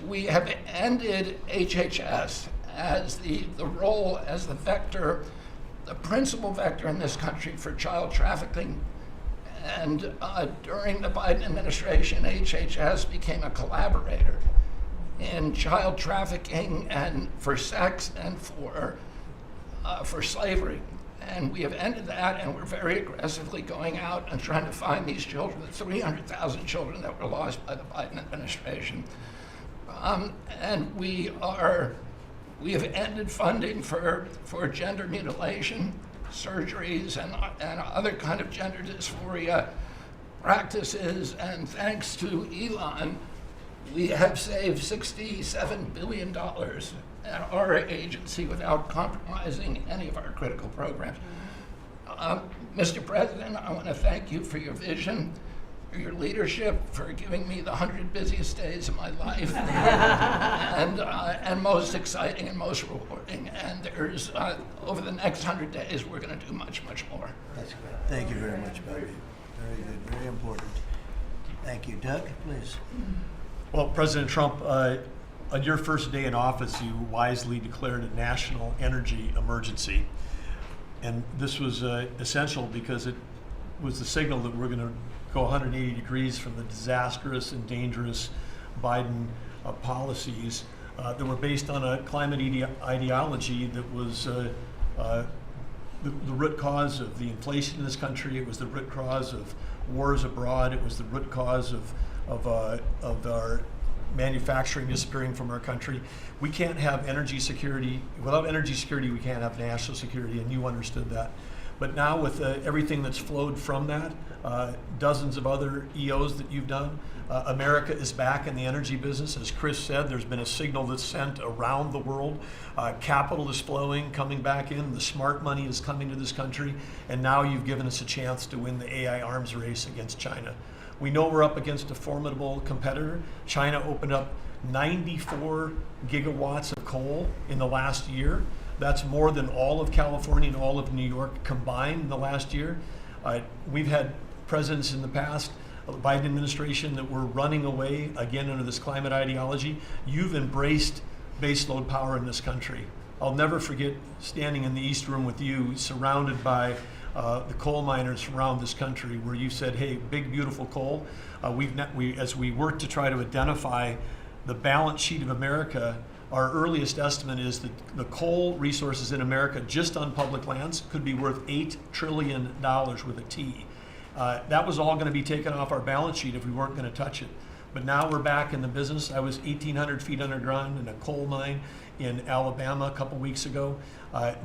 We have ended HHS as the role as the vector, the principal vector in this country for child trafficking. And during the Biden administration, HHS became a collaborator in child trafficking and for sex and for slavery. And we have ended that, and we're very aggressively going out and trying to find these children, the 300,000 children that were lost by the Biden administration. And we have ended funding for gender mutilation, surgeries, and other kind of gender dysphoria practices. And thanks to Elon, we have saved $67 billion at our agency without compromising any of our critical programs. Mr. President, I want to thank you for your vision, for your leadership, for giving me the 100 busiest days of my life, and most exciting and most rewarding. And there's over the next 100 days, we're going to do much, much more. That's great. Thank you very much, Bobby. Very good, very important. Thank you. Doug, please. Well, President Trump, on your first day in office, you wisely declared a national energy emergency. And this was essential because it was the signal that we're going to go 180 degrees from the disastrous and dangerous Biden policies that were based on a climate ideology that was the root cause of the inflation in this country. It was the root cause of wars abroad. It was the root cause of our manufacturing disappearing from our country. We can't have energy security. Without energy security, we can't have national security, and you understood that. But now with everything that's flowed from that, dozens of other EOs that you've done, America is back in the energy business. As Chris said, there's been a signal that's sent around the world. Capital is flowing, coming back in. The smart money is coming to this country. And now you've given us a chance to win the AI arms race against China. We know we're up against a formidable competitor. China opened up 94 gigawatts of coal in the last year. That's more than all of California and all of New York combined in the last year. We've had presidents in the past, the Biden administration, that were running away again under this climate ideology. You've embraced baseload power in this country. I'll never forget standing in the East Room with you, surrounded by the coal miners around this country, where you said, hey, big, beautiful coal. As we work to try to identify the balance sheet of America, our earliest estimate is that the coal resources in America, just on public lands, could be worth $8 trillion with a T. That was all going to be taken off our balance sheet if we weren't going to touch it. But now we're back in the business. I was 1,800 feet underground in a coal mine in Alabama a couple weeks ago.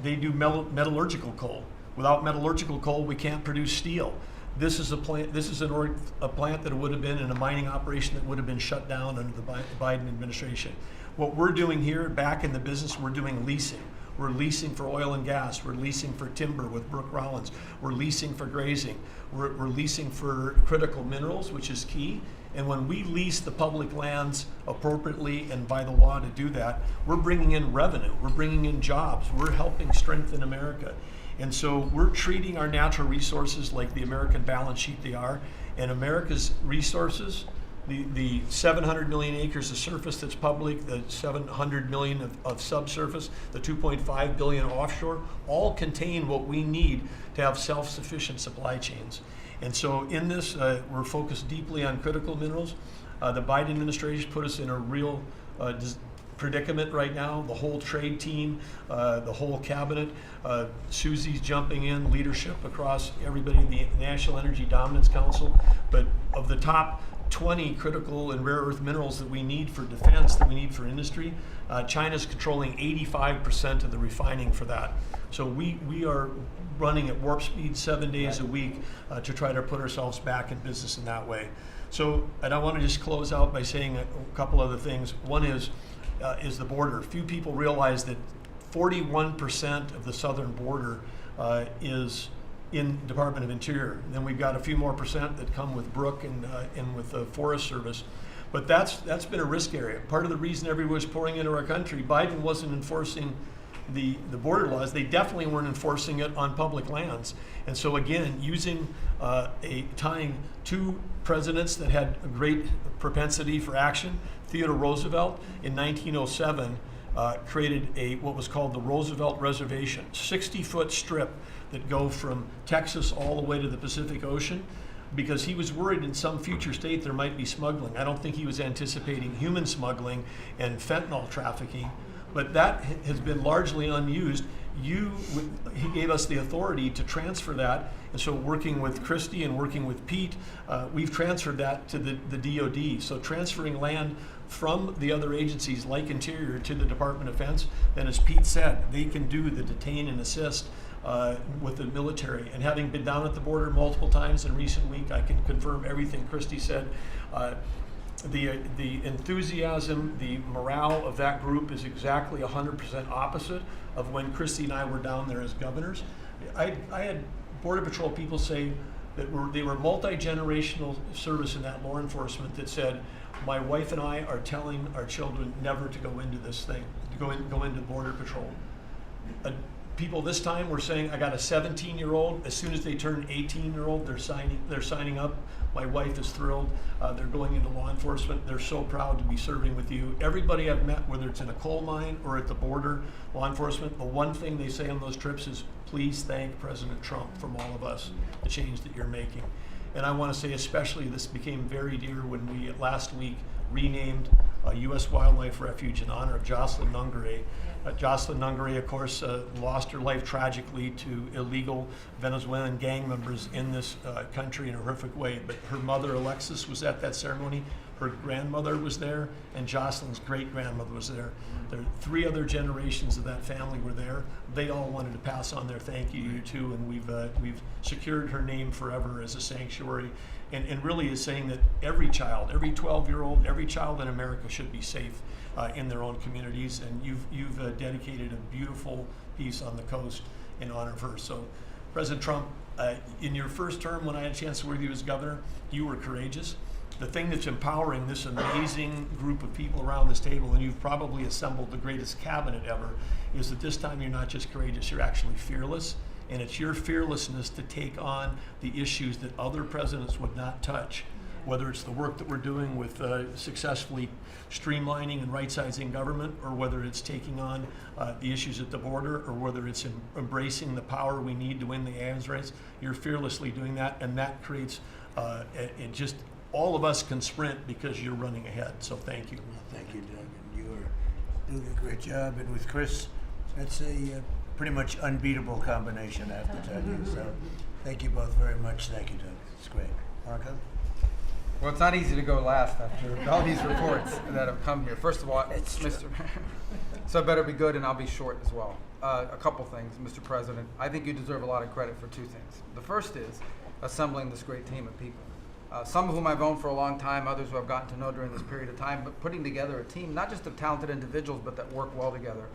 They do metallurgical coal. Without metallurgical coal, we can't produce steel. This is a plant. This is a plant that would have been in a mining operation that would have been shut down under the Biden administration. What we're doing here, back in the business, we're doing leasing. We're leasing for oil and gas. We're leasing for timber with Brooke Rollins. We're leasing for grazing. We're leasing for critical minerals, which is key. And when we lease the public lands appropriately and by the law to do that, we're bringing in revenue. We're bringing in jobs. We're helping strengthen America. And so we're treating our natural resources like the American balance sheet they are. And America's resources, the 700 million acres of surface that's public, the 700 million of subsurface, the 2.5 billion offshore, all contain what we need to have self-sufficient supply chains. And so in this, we're focused deeply on critical minerals. The Biden administration put us in a real predicament right now. The whole trade team, the whole cabinet, Susie's jumping in, leadership across everybody in the National Energy Dominance Council. But of the top 20 critical and rare earth minerals that we need for defense, that we need for industry, China's controlling 85% of the refining for that. So we are running at warp speed 7 days a week to try to put ourselves back in business in that way. So, and I want to just close out by saying a couple other things. One is the border. Few people realize that 41% of the southern border is in Department of Interior. And then we've got a few more percent that come with Brooke and with the Forest Service. But that's been a risk area. Part of the reason everyone was pouring into our country, Biden wasn't enforcing the border laws. They definitely weren't enforcing it on public lands. And so again, using tying two presidents that had a great propensity for action, Theodore Roosevelt in 1907 created what was called the Roosevelt Reservation, 60-foot strip that go from Texas all the way to the Pacific Ocean, because he was worried in some future state there might be smuggling. I don't think he was anticipating human smuggling and fentanyl trafficking, but that has been largely unused. He gave us the authority to transfer that, and so working with Christie and working with Pete, we've transferred that to the DOD. So transferring land from the other agencies like Interior to the Department of Defense, and as Pete said, they can do the detain and assist with the military. And having been down at the border multiple times in recent week, I can confirm everything Christie said. The enthusiasm, the morale of that group is exactly 100% opposite of when Christie and I were down there as governors. I had Border Patrol people say, they were multi-generational service in that law enforcement that said, my wife and I are telling our children never to go into this thing, to go into Border Patrol. People this time were saying, I got a 17-year-old. As soon as they turn 18-year-old, they're signing up. My wife is thrilled. They're going into law enforcement. They're so proud to be serving with you. Everybody I've met, whether it's in a coal mine or at the border, law enforcement, the one thing they say on those trips is, please thank President Trump from all of us, the change that you're making. And I want to say especially this became very dear when we last week renamed a U.S. Wildlife Refuge in honor of Jocelyn Nungare. Jocelyn Nungare, of course, lost her life tragically to illegal Venezuelan gang members in this country in a horrific way. But her mother, Alexis, was at that ceremony. Her grandmother was there, and Jocelyn's great-grandmother was there. There 3 other generations of that family were there. They all wanted to pass on their thank you to you too, and we've secured her name forever as a sanctuary, and really is saying that every child, every 12-year-old, every child in America should be safe in their own communities, and you've dedicated a beautiful piece on the coast in honor of her. So, President Trump, in your first term, when I had a chance to work with you as governor, you were courageous. The thing that's empowering this amazing group of people around this table, and you've probably assembled the greatest cabinet ever, is that this time you're not just courageous, you're actually fearless. And it's your fearlessness to take on the issues that other presidents would not touch, whether it's the work that we're doing with successfully streamlining and right-sizing government, or whether it's taking on the issues at the border, or whether it's embracing the power we need to win the arms race. You're fearlessly doing that, and that creates it just all of us can sprint because you're running ahead. So thank you. Well, thank you, Doug. And you are doing a great job. And with Chris, that's a pretty much unbeatable combination, I have to tell you. So thank you both very much. Thank you, Doug. It's great. Marco? Well, it's not easy to go last after all these reports that have come here. First of all, Mr. So I better be good, and I'll be short as well. A couple things, Mr. President. I think you deserve a lot of credit for 2 things. The first is assembling this great team of people. Some of whom I've known for a long time, others who I've gotten to know during this period of time, but putting together a team, not just of talented individuals, but that work well together,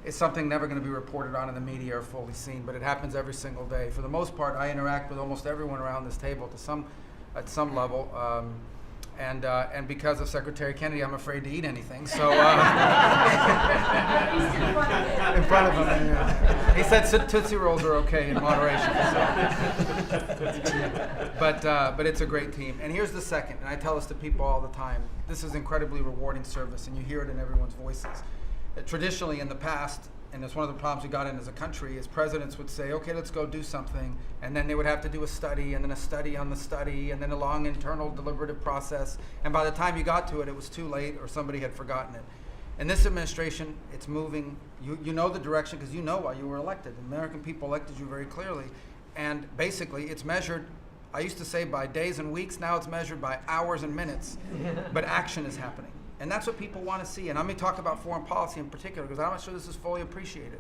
is something never going to be reported on in the media or fully seen, but it happens every single day. For the most part, I interact with almost everyone around this table at some level, and because of Secretary Kennedy, I'm afraid to eat anything. So in front of him, yeah. He said Tootsie Rolls are okay in moderation. So. But it's a great team. And here's the second, and I tell this to people all the time. This is incredibly rewarding service, and you hear it in everyone's voices. Traditionally, in the past, and it's one of the problems we got in as a country, is presidents would say, okay, let's go do something, and then they would have to do a study, and then a study on the study, and then a long internal deliberative process, and by the time you got to it, it was too late, or somebody had forgotten it. In this administration, it's moving. You know the direction because you know why you were elected. The American people elected you very clearly, and basically it's measured, I used to say by days and weeks, now it's measured by hours and minutes, but action is happening. And that's what people want to see. And let me talk about foreign policy in particular, because I'm not sure this is fully appreciated.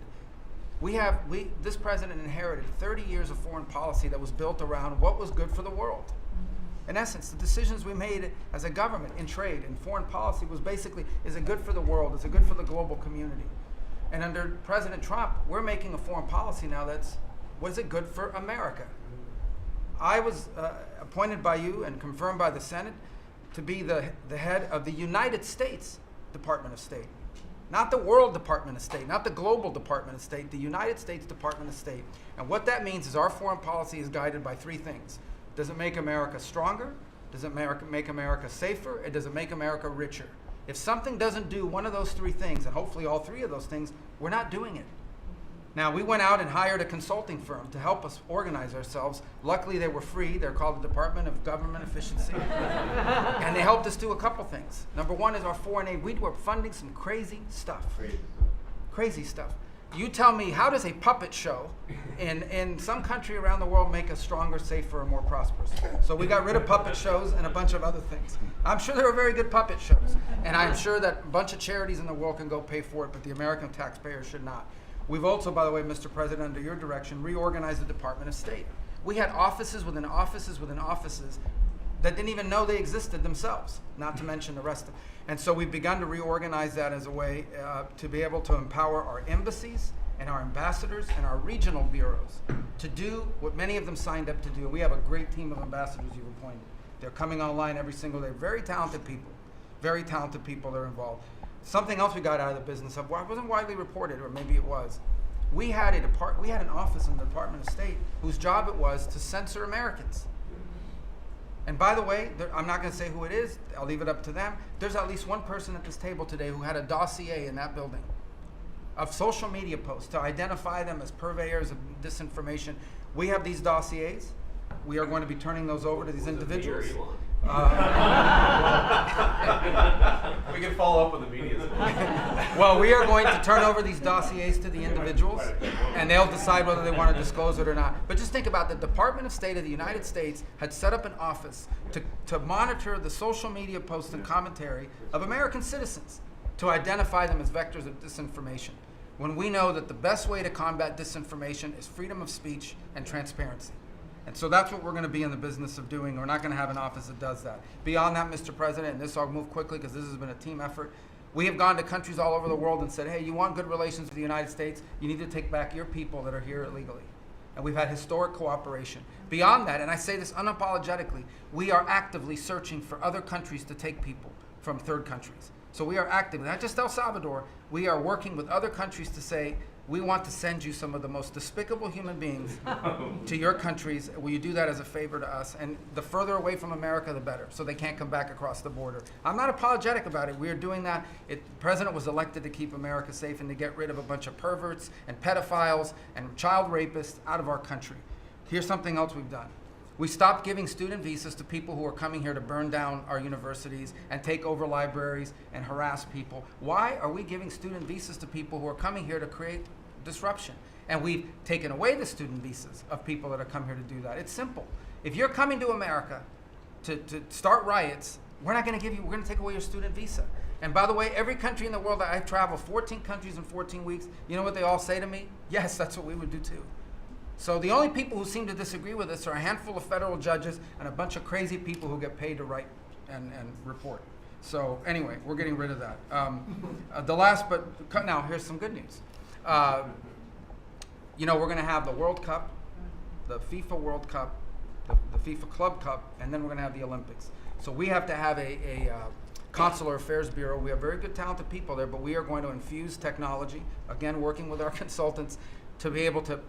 This president inherited 30 years of foreign policy that was built around what was good for the world. In essence, the decisions we made as a government in trade and foreign policy was basically, is it good for the world? Is it good for the global community? And under President Trump, we're making a foreign policy now that's, was it good for America? I was appointed by you and confirmed by the Senate to be the head of the United States Department of State. Not the World Department of State, not the Global Department of State, the United States Department of State. And what that means is our foreign policy is guided by 3 things. Does it make America stronger? Does it make America safer? And does it make America richer? If something doesn't do one of those 3 things, and hopefully all 3 of those things, we're not doing it. Now, we went out and hired a consulting firm to help us organize ourselves. Luckily, they were free. They're called the Department of Government Efficiency. And they helped us do a couple things. Number 1 is our foreign aid. We were funding some crazy stuff. Crazy stuff. You tell me, how does a puppet show in some country around the world make us stronger, safer, and more prosperous? So we got rid of puppet shows and a bunch of other things. I'm sure there were very good puppet shows. And I'm sure that a bunch of charities in the world can go pay for it, but the American taxpayer should not. We've also, by the way, Mr. President, under your direction, reorganized the Department of State. We had offices within offices within offices that didn't even know they existed themselves, not to mention the rest of them. And so we've begun to reorganize that as a way to be able to empower our embassies and our ambassadors and our regional bureaus to do what many of them signed up to do. We have a great team of ambassadors you've appointed. They're coming online every single day. Very talented people that are involved. Something else we got out of the business of, well, it wasn't widely reported, or maybe it was. We had an office in the Department of State whose job it was to censor Americans. And by the way, I'm not going to say who it is. I'll leave it up to them. There's at least one person at this table today who had a dossier in that building of social media posts to identify them as purveyors of disinformation. We have these dossiers. We are going to be turning those over to these individuals. We can follow up with the media. Well, we are going to turn over these dossiers to the individuals, and they'll decide whether they want to disclose it or not. But just think about the Department of State of the United States had set up an office to monitor the social media posts and commentary of American citizens to identify them as vectors of disinformation, when we know that the best way to combat disinformation is freedom of speech and transparency. And so that's what we're going to be in the business of doing. We're not going to have an office that does that. Beyond that, Mr. President, and this I'll move quickly because this has been a team effort, we have gone to countries all over the world and said, hey, you want good relations with the United States, you need to take back your people that are here illegally. And we've had historic cooperation. Beyond that, and I say this unapologetically, we are actively searching for other countries to take people from third countries. So we are actively, not just El Salvador, we are working with other countries to say, we want to send you some of the most despicable human beings to your countries. Will you do that as a favor to us? And the further away from America, the better, so they can't come back across the border. I'm not apologetic about it. We are doing that. The president was elected to keep America safe and to get rid of a bunch of perverts and pedophiles and child rapists out of our country. Here's something else we've done. We stopped giving student visas to people who are coming here to burn down our universities and take over libraries and harass people. Why are we giving student visas to people who are coming here to create disruption? And we've taken away the student visas of people that have come here to do that. It's simple. If you're coming to America to start riots, we're going to take away your student visa. And by the way, every country in the world that I've traveled, 14 countries in 14 weeks, you know what they all say to me? Yes, that's what we would do too. So the only people who seem to disagree with us are a handful of federal judges and a bunch of crazy people who get paid to write and report. So anyway, we're getting rid of that. Now here's some good news. We're going to have the World Cup, the FIFA World Cup, the FIFA Club Cup, and then we're going to have the Olympics. So we have to have a Consular Affairs Bureau. We have very good, talented people there, but we are going to infuse technology, again, working with our consultants, to be able to,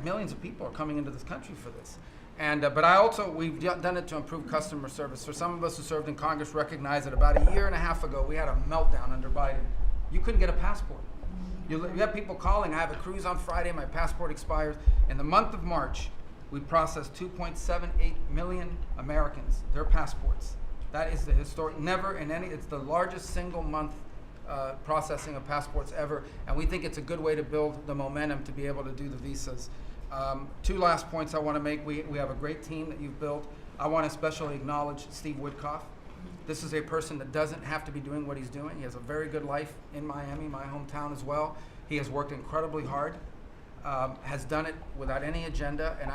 millions of people are coming into this country for this. But we've done it to improve customer service. For some of us who served in Congress recognize that about a year and a half ago, we had a meltdown under Biden. You couldn't get a passport. You have people calling, I have a cruise on Friday, my passport expires. In the month of March, we processed 2.78 million Americans, their passports. That is the historic, it's the largest single month processing of passports ever, and we think it's a good way to build the momentum to be able to do the visas. Two last points I want to make. We have a great team that you've built. I want to especially acknowledge Steve Woodcoff. This is a person that doesn't have to be doing what he's doing. He has a very good life in Miami, my hometown as well. He has worked incredibly hard, has done it without any agenda, and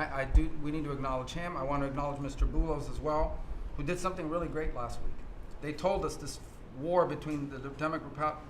we need to acknowledge him. I want to acknowledge Mr. Boulos as well, who did something really great last week. They told us this war between the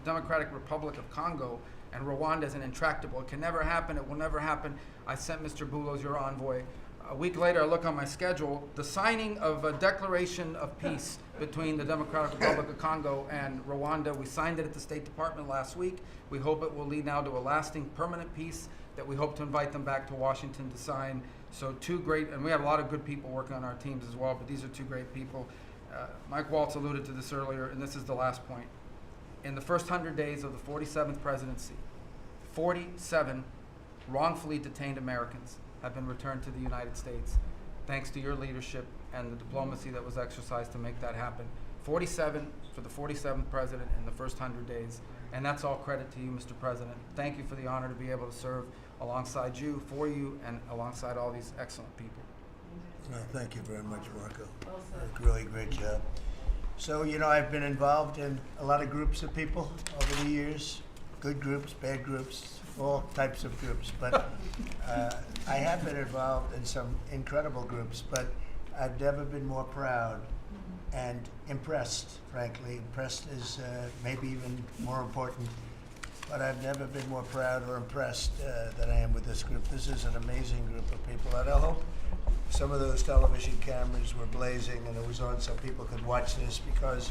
Democratic Republic of Congo and Rwanda is intractable. It can never happen. It will never happen. I sent Mr. Boulos, your envoy. A week later, I look on my schedule, the signing of a declaration of peace between the Democratic Republic of Congo and Rwanda. We signed it at the State Department last week. We hope it will lead now to a lasting, permanent peace that we hope to invite them back to Washington to sign. So two great, and we have a lot of good people working on our teams as well, but these are two great people. Mike Waltz alluded to this earlier, and this is the last point. In the first 100 days of the 47th presidency, 47 wrongfully detained Americans have been returned to the United States, thanks to your leadership and the diplomacy that was exercised to make that happen. 47 for the 47th president in the first 100 days, and that's all credit to you, Mr. President. Thank you for the honor to be able to serve alongside you, for you, and alongside all these excellent people. Thank you very much, Marco. Really great job. So, I've been involved in a lot of groups of people over the years, good groups, bad groups, all types of groups. But I have been involved in some incredible groups, but I've never been more proud and impressed, frankly. Impressed is maybe even more important but I've never been more proud or impressed than I am with this group. This is an amazing group of people, and I hope some of those television cameras were blazing and it was on so people could watch this because,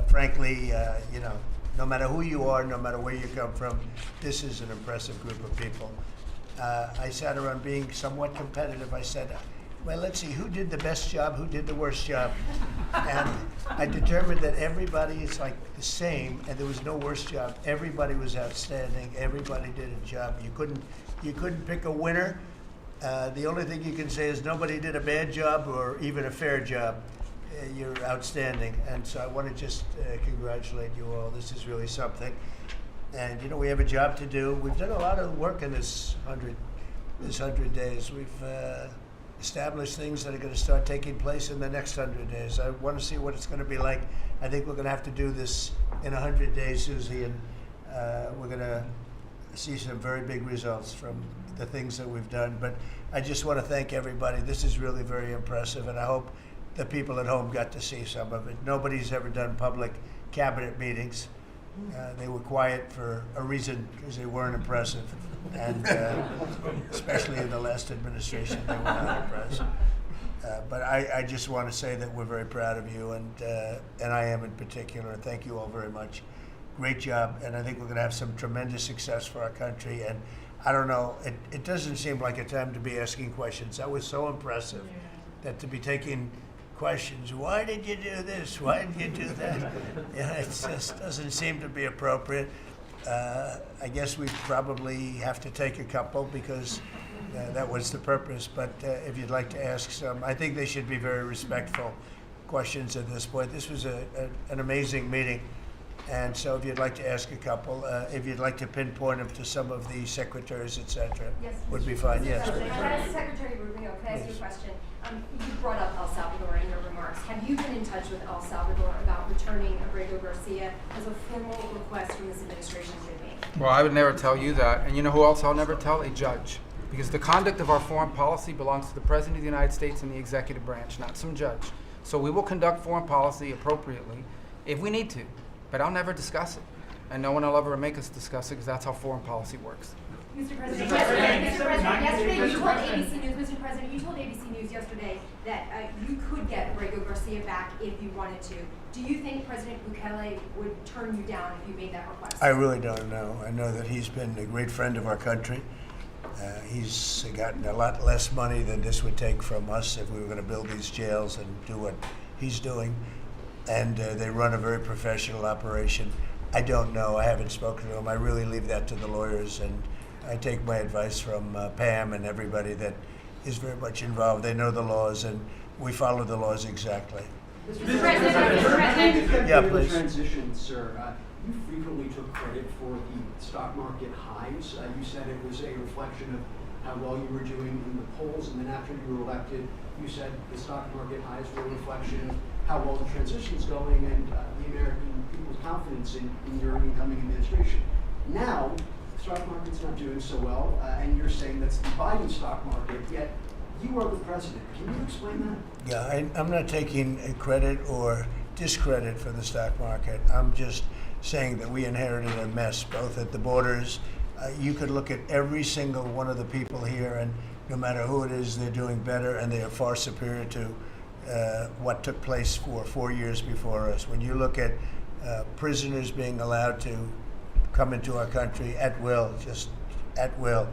frankly, no matter who you are, no matter where you come from, this is an impressive group of people. I sat around being somewhat competitive. I said, well, let's see, who did the best job, who did the worst job? And I determined that everybody is like the same, and there was no worst job. Everybody was outstanding. Everybody did a job. You couldn't pick a winner. The only thing you can say is nobody did a bad job or even a fair job. You're outstanding. And so I want to just congratulate you all. This is really something. And, we have a job to do. We've done a lot of work in this 100 days. We've established things that are going to start taking place in the next 100 days. I want to see what it's going to be like. I think we're going to have to do this in 100 days, Susie, and we're going to see some very big results from the things that we've done. But I just want to thank everybody. This is really very impressive, and I hope the people at home got to see some of it. Nobody's ever done public cabinet meetings. They were quiet for a reason, because they weren't impressive. And especially in the last administration, they were not impressive. But I just want to say that we're very proud of you, and I am in particular. Thank you all very much. Great job, and I think we're going to have some tremendous success for our country. And I don't know, it doesn't seem like a time to be asking questions. That was so impressive, that to be taking questions. Why did you do this? Why did you do that? It just doesn't seem to be appropriate. I guess we probably have to take a couple because that was the purpose. But if you'd like to ask some, I think they should be very respectful questions at this point. This was an amazing meeting. And so if you'd like to ask a couple, if you'd like to pinpoint them to some of the secretaries, et cetera, would be fine. Yes. Secretary Rubio, can I ask you a question? You brought up El Salvador in your remarks. Have you been in touch with El Salvador about returning Abrego Garcia as a formal request from this administration to me? Well, I would never tell you that. And you know who else I'll never tell? A judge. Because the conduct of our foreign policy belongs to the President of the United States and the executive branch, not some judge. So we will conduct foreign policy appropriately if we need to. But I'll never discuss it. And no one will ever make us discuss it because that's how foreign policy works. Mr. President, yesterday you told ABC News, Mr. President, you told ABC News yesterday that you could get Abrego Garcia back if you wanted to. Do you think President Bukele would turn you down if you made that request? I really don't know. I know that he's been a great friend of our country. He's gotten a lot less money than this would take from us if we were going to build these jails and do what he's doing. And they run a very professional operation. I don't know. I haven't spoken to him. I really leave that to the lawyers, and I take my advice from Pam and everybody that is very much involved. They know the laws, and we follow the laws exactly. Mr. President. Yeah, please. Transition, sir. You frequently took credit for the stock market highs. You said it was a reflection of how well you were doing in the polls, and then after you were elected, you said the stock market highs were a reflection of how well the transition is going and the American people's confidence in your incoming administration. Now, the stock market's not doing so well, and you're saying that's the Biden stock market, yet you are the president. Can you explain that? Yeah, I'm not taking credit or discredit for the stock market. I'm just saying that we inherited a mess, both at the borders. You could look at every single one of the people here, and no matter who it is, they're doing better, and they are far superior to what took place for 4 years before us. When you look at prisoners being allowed to come into our country at will, just at will,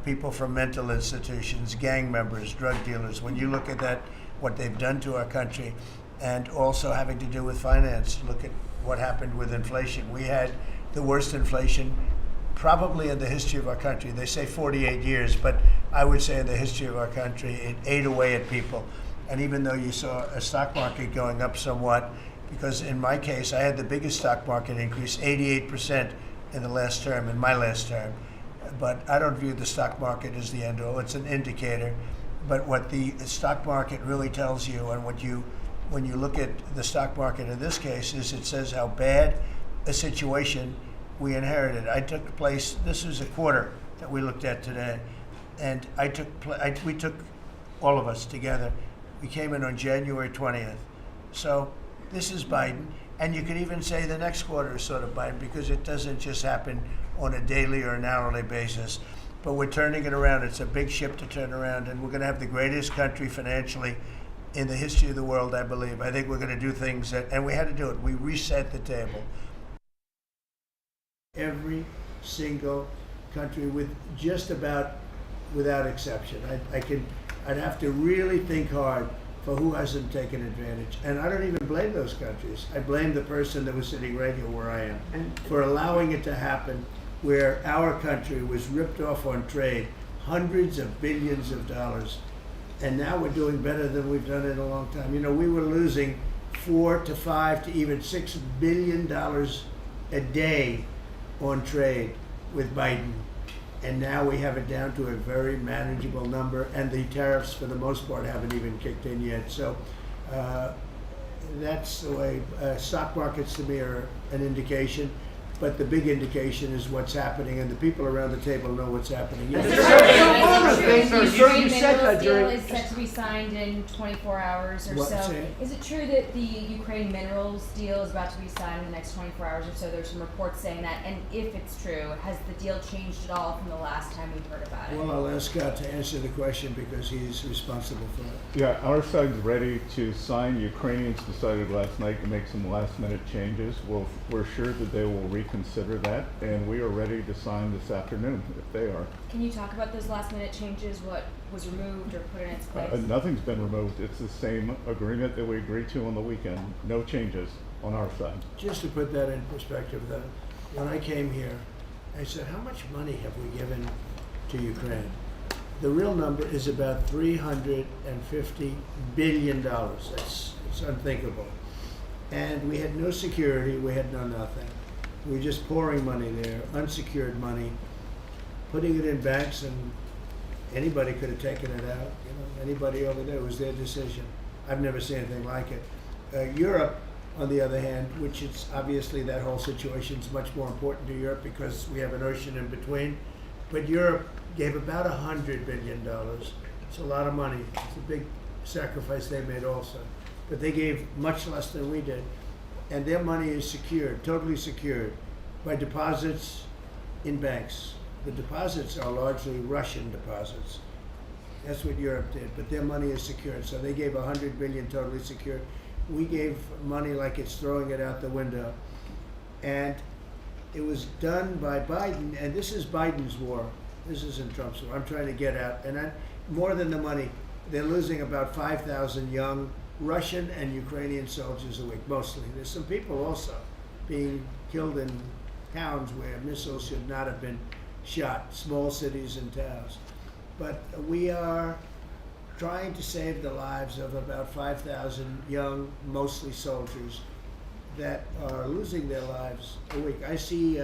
people from mental institutions, gang members, drug dealers, when you look at that, what they've done to our country, and also having to do with finance, look at what happened with inflation. We had the worst inflation probably in the history of our country. They say 48 years, but I would say in the history of our country, it ate away at people. And even though you saw a stock market going up somewhat, because in my case, I had the biggest stock market increase, 88% in the last term, in my last term. But I don't view the stock market as the end all. It's an indicator. But what the stock market really tells you, and when you look at the stock market in this case, is it says how bad a situation we inherited. This was a quarter that we looked at today, and we took all of us together. We came in on January 20th. So this is Biden. And you can even say the next quarter is sort of Biden, because it doesn't just happen on a daily or an hourly basis. But we're turning it around. It's a big ship to turn around, and we're going to have the greatest country financially in the history of the world, I believe. I think we're going to do things that, and we had to do it. We reset the table. Every single country, with just about, without exception. I'd have to really think hard for who hasn't taken advantage. And I don't even blame those countries. I blame the person that was sitting right here where I am for allowing it to happen, where our country was ripped off on trade, hundreds of billions of dollars. And now we're doing better than we've done in a long time. You know, we were losing $4 to $5 to even $6 billion a day on trade with Biden. And now we have it down to a very manageable number, and the tariffs, for the most part, haven't even kicked in yet. So that's the way. Stock markets, to me, are an indication, but the big indication is what's happening, and the people around the table know what's happening. The Ukraine deal is set to be signed in 24 hours or What? so. Say it. Is it true that the Ukraine minerals deal is about to be signed in the next 24 hours or so? There's some reports saying that. And if it's true, has the deal changed at all from the last time we've heard about it? Well, I'll ask Scott to answer the question because he's responsible for it. Yeah, our side's ready to sign. Ukrainians decided last night to make some last-minute changes. We're sure that they will reconsider that, and we are ready to sign this afternoon if they are. Can you talk about those last-minute changes? What was removed or put in its place? Nothing's been removed. It's the same agreement that we agreed to on the weekend. No changes on our side. Just to put that in perspective, though, when I came here, I said, how much money have we given to Ukraine? The real number is about $350 billion. It's unthinkable. And we had no security, we had no nothing. We were just pouring money there, unsecured money, putting it in banks, and anybody could have taken it out. You know, anybody over there, it was their decision. I've never seen anything like it. Europe, on the other hand, which is obviously that whole situation is much more important to Europe because we have an ocean in between. But Europe gave about $100 billion. It's a lot of money. It's a big sacrifice they made also. But they gave much less than we did. And their money is secured, totally secured, by deposits in banks. The deposits are largely Russian deposits. That's what Europe did, but their money is secured. So they gave $100 billion totally secured. We gave money like it's throwing it out the window. And it was done by Biden, and this is Biden's war. This isn't Trump's war. I'm trying to get out. And more than the money, they're losing about 5,000 young Russian and Ukrainian soldiers a week, mostly. There's some people also being killed in towns where missiles should not have been shot, small cities and towns. But we are trying to save the lives of about 5,000 young, mostly soldiers, that are losing their lives a week. I see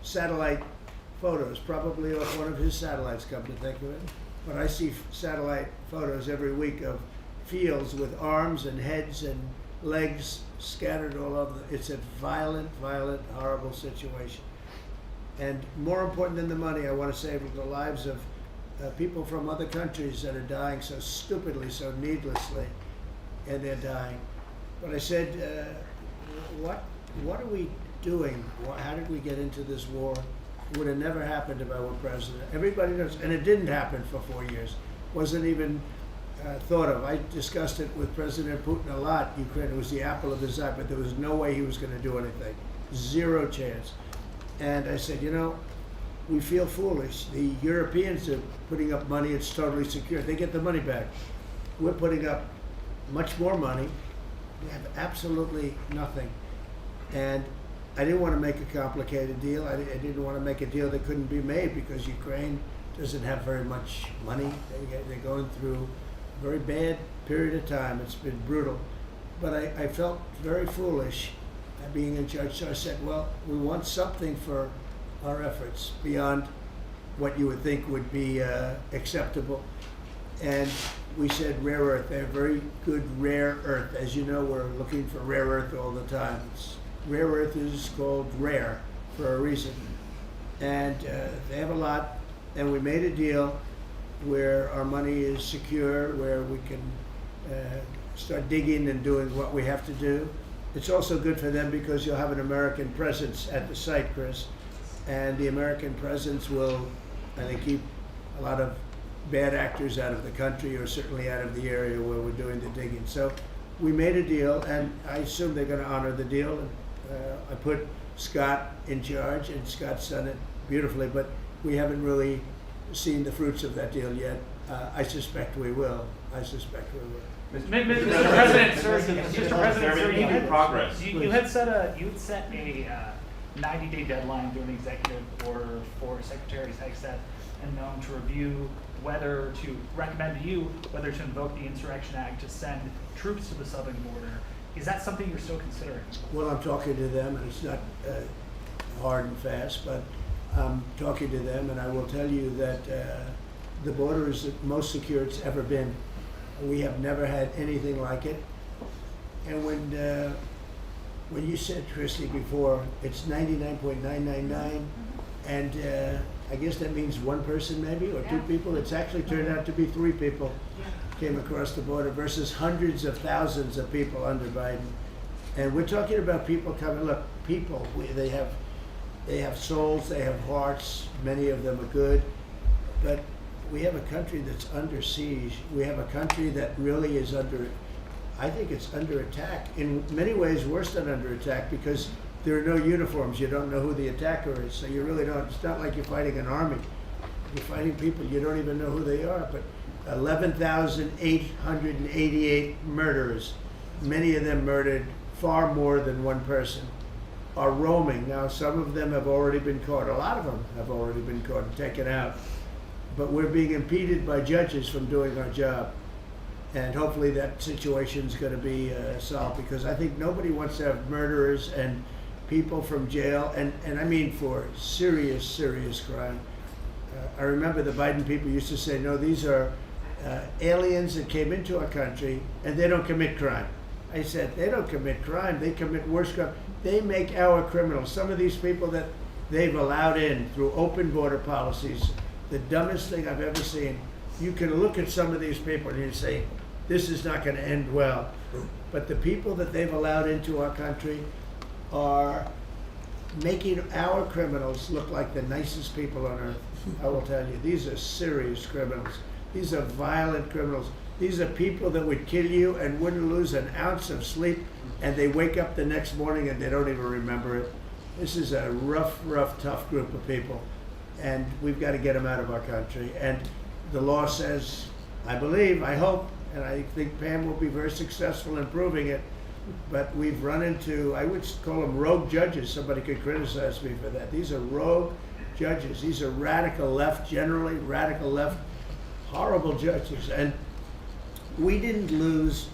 satellite photos, probably off one of his satellites, come to think of it. But I see satellite photos every week of fields with arms and heads and legs scattered all over. It's a violent, violent, horrible situation. And more important than the money, I want to save the lives of people from other countries that are dying so stupidly, so needlessly, and they're dying. But I said, what are we doing? How did we get into this war? It would have never happened if I were president. Everybody knows, and it didn't happen for 4 years. Wasn't even thought of. I discussed it with President Putin a lot. Ukraine was the apple of his eye, but there was no way he was going to do anything. Zero chance. And I said, you know, we feel foolish. The Europeans are putting up money. It's totally secure. They get the money back. We're putting up much more money. We have absolutely nothing. And I didn't want to make a complicated deal. I didn't want to make a deal that couldn't be made because Ukraine doesn't have very much money. They're going through a very bad period of time. It's been brutal. But I felt very foolish being in charge. So I said, well, we want something for our efforts beyond what you would think would be acceptable. And we said rare earth. They have very good rare earth. As you know, we're looking for rare earth all the time. Rare earth is called rare for a reason. And they have a lot. And we made a deal where our money is secure, where we can start digging and doing what we have to do. it's also good for them because you'll have an American presence at the site, Chris. And the American presence will, I think, keep a lot of bad actors out of the country, or certainly out of the area where we're doing the digging. So we made a deal, and I assume they're going to honor the deal. I put Scott in charge, and Scott's done it beautifully, but we haven't really seen the fruits of that deal yet. I suspect we will. Mr. President, sir, you had progress. You had set a 90-day deadline during the executive order for Secretary Hegseth and known to review whether to recommend to you whether to invoke the Insurrection Act to send troops to the southern border. Is that something you're still considering? Well, I'm talking to them, and it's not hard and fast, but I'm talking to them, and I will tell you that the border is the most secure it's ever been. We have never had anything like it. And when you said, Christy, before, it's 99.999, and I guess that means one person maybe, or two people. It's actually turned out to be 3 people came across the border versus hundreds of thousands of people under Biden. And we're talking about people coming. Look, people, they have souls, they have hearts. Many of them are good, but we have a country that's under siege. We have a country that really is I think it's under attack. In many ways, worse than under attack, because there are no uniforms. You don't know who the attacker is, so you really don't. It's not like you're fighting an army. You're fighting people. You don't even know who they are. But 11,888 murderers, many of them murdered far more than one person, are roaming. Now, some of them have already been caught. A lot of them have already been caught and taken out. But we're being impeded by judges from doing our job. And hopefully that situation is going to be solved, because I think nobody wants to have murderers and people from jail, and I mean for serious, serious crime. I remember the Biden people used to say, no, these are aliens that came into our country and they don't commit crime. I said, they don't commit crime, they commit worse crime. They make our criminals. Some of these people that they've allowed in through open border policies, the dumbest thing I've ever seen. You can look at some of these people and you say, this is not going to end well. But the people that they've allowed into our country are making our criminals look like the nicest people on earth. I will tell you, these are serious criminals. These are violent criminals. These are people that would kill you and wouldn't lose an ounce of sleep, and they wake up the next morning and they don't even remember it. This is a rough, tough group of people, and we've got to get them out of our country. And the law says, I believe, I hope, and I think Pam will be very successful in proving it, but we've run into, I would call them rogue judges. Somebody could criticize me for that. These are rogue judges. These are radical left, generally radical left, horrible judges. And we didn't lose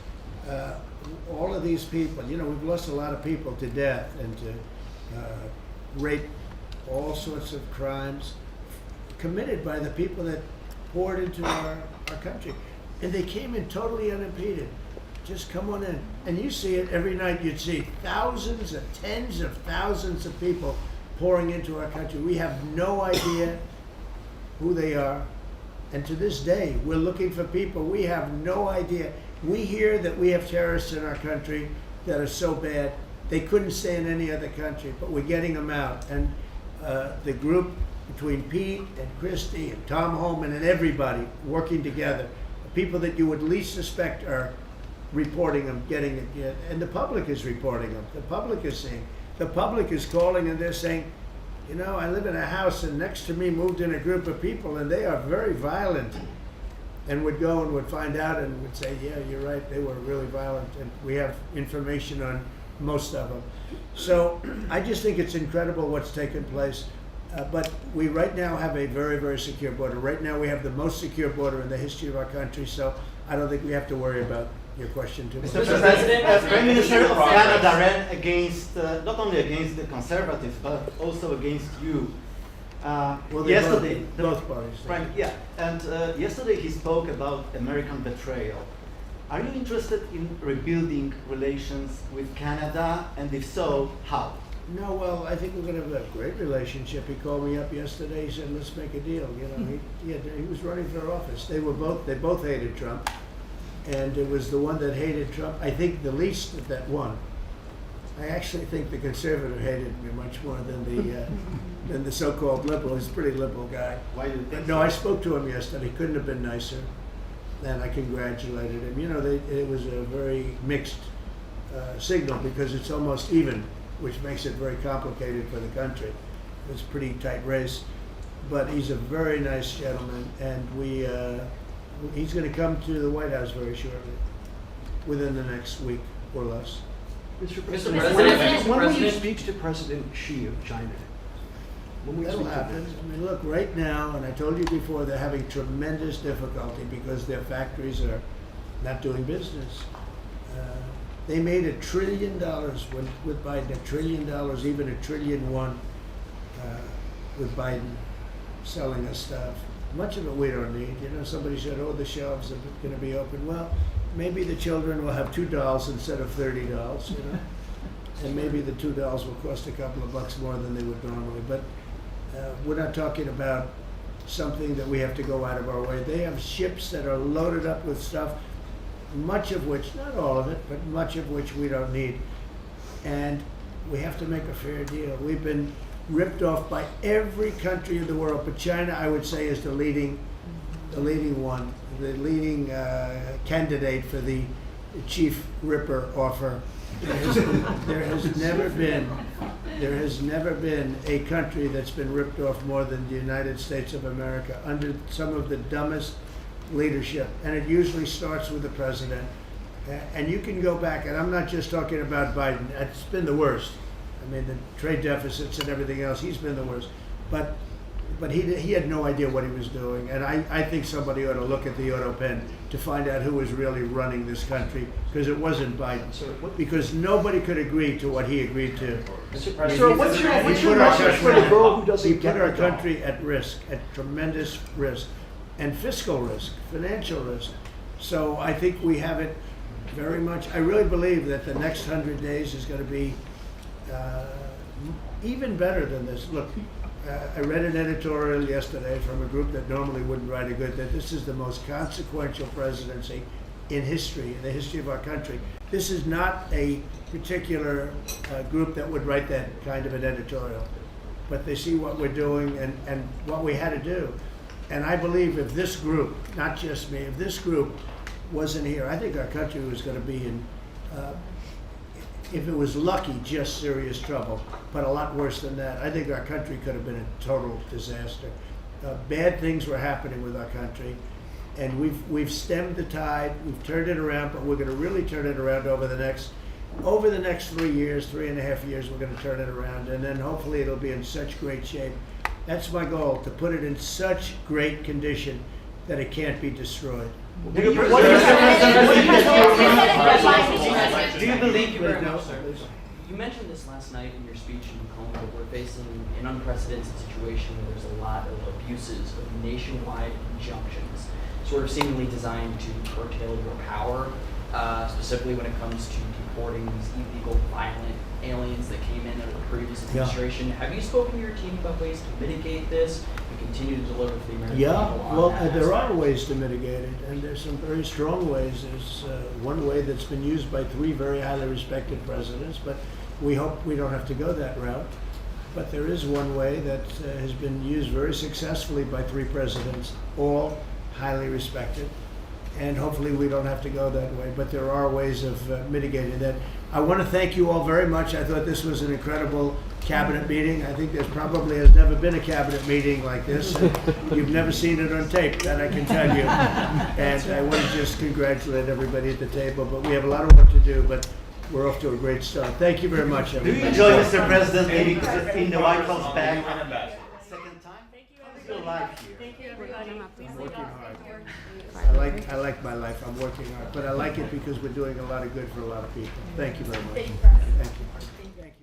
all of these people. You know, we've lost a lot of people to death and to rape, all sorts of crimes committed by the people that poured into our country. And they came in totally unimpeded. Just come on in. And you see it every night. You'd see thousands and tens of thousands of people pouring into our country. We have no idea who they are. And to this day, we're looking for people. We have no idea. We hear that we have terrorists in our country that are so bad, they couldn't stay in any other country, but we're getting them out. And the group between Pete and Christy and Tom Holman and everybody working together, the people that you would least suspect are reporting them, getting it, and the public is reporting them. The public is seeing. The public is calling and they're saying, you know, I live in a house and next to me moved in a group of people and they are very violent, and would go and would find out and would say, yeah, you're right, they were really violent, and we have information on most of them. So I just think it's incredible what's taken place. But we right now have a very, very secure border. Right now we have the most secure border in the history of our country, so I don't think we have to worry about your question too much. Mr. President, as Prime Minister of Canada ran against, not only against the Conservatives, but also against you. Well, yesterday, both parties. Yesterday he spoke about American betrayal. Are you interested in rebuilding relations with Canada, and if so, how? No, well, I think we're going to have a great relationship. He called me up yesterday. He said, "Let's make a deal." You know, he was running for office. They both hated Trump, and it was the one that hated Trump, I think, the least that won. I actually think the conservative hated me much more than the so-called liberal. He's a pretty liberal guy. Why do you think But no, I spoke to him yesterday. He couldn't have been nicer, and I congratulated him. You know, it was a very mixed signal because it's almost even, which makes it very complicated for the country. It's a pretty tight race, but he's a very nice gentleman, and he's going to come to the White House very shortly, within the next week or less. Mr. President. When will you speak to President Xi of China? When will you That'll speak to happen. him? I mean, look, right now, and I told you before, they're having tremendous difficulty because their factories are not doing business. They made $1 trillion with Biden, $1 trillion, even $1.1 trillion with Biden selling us stuff. Much of it we don't need. You know, somebody said, oh, the shelves are going to be open. Well, maybe the children will have $2 instead of $30, you know? And maybe the $2 will cost a couple of bucks more than they would normally. But we're not talking about something that we have to go out of our way. They have ships that are loaded up with stuff, much of which, not all of it, but much of which we don't need. And we have to make a fair deal. We've been ripped off by every country in the world, but China, I would say, is the leading one, the leading candidate for the chief ripper offer. There has never been a country that's been ripped off more than the United States of America under some of the dumbest leadership, and it usually starts with the president. And you can go back, and I'm not just talking about Biden. It's been the worst. I mean, the trade deficits and everything else, he's been the worst. But he had no idea what he was doing. And I think somebody ought to look at the auto pen to find out who was really running this country, because it wasn't Biden. Because nobody could agree to what he agreed to. Sir, what's your message for the girl who doesn't get He put our the job? country at risk, at tremendous risk, and fiscal risk, financial risk. So I think we have it very much. I really believe that the next 100 days is going to be even better than this. Look, I read an editorial yesterday from a group that normally wouldn't write a good, that this is the most consequential presidency in history, in the history of our country. This is not a particular group that would write that kind of an editorial, but they see what we're doing and what we had to do. And I believe if this group, not just me, if this group wasn't here, I think our country was going to be in, if it was lucky, just serious trouble, but a lot worse than that. I think our country could have been a total disaster. Bad things were happening with our country, and we've stemmed the tide, we've turned it around, but we're going to really turn it around over the next 3 years, 3.5 years, we're going to turn it around, and then hopefully it'll be in such great shape. That's my goal, to put it in such great condition that it can't be destroyed. Do you believe, you mentioned this last night in your speech in Macomb, that we're facing an unprecedented situation where there's a lot of abuses of nationwide injunctions, sort of seemingly designed to curtail your power, specifically when it comes to deporting these illegal, violent aliens that came in under the previous administration. Yeah. Have you spoken to your team about ways to mitigate this and continue to deliver for the American people on Well, that there aspect? are ways to mitigate it, and there's some very strong ways. There's one way that's been used by 3 very highly respected presidents, but we hope we don't have to go that route. But there is one way that has been used very successfully by 3 presidents, all highly respected, and hopefully we don't have to go that way. But there are ways of mitigating that. I want to thank you all very much. I thought this was an incredible cabinet meeting. I think there's probably has never been a cabinet meeting like this. And you've never seen it on tape, that I can tell you. And I want to just congratulate everybody at the table. But we have a lot of work to do, but we're off to a great start. Thank you very much, everybody. Do you enjoy, Mr. President, maybe in the White House back second time? How's your life here? Thank you, everybody. I'm working hard. I like my life. I'm working hard, but I like it because we're doing a lot of good for a lot of people. Thank you very much. Thank you. Thank you.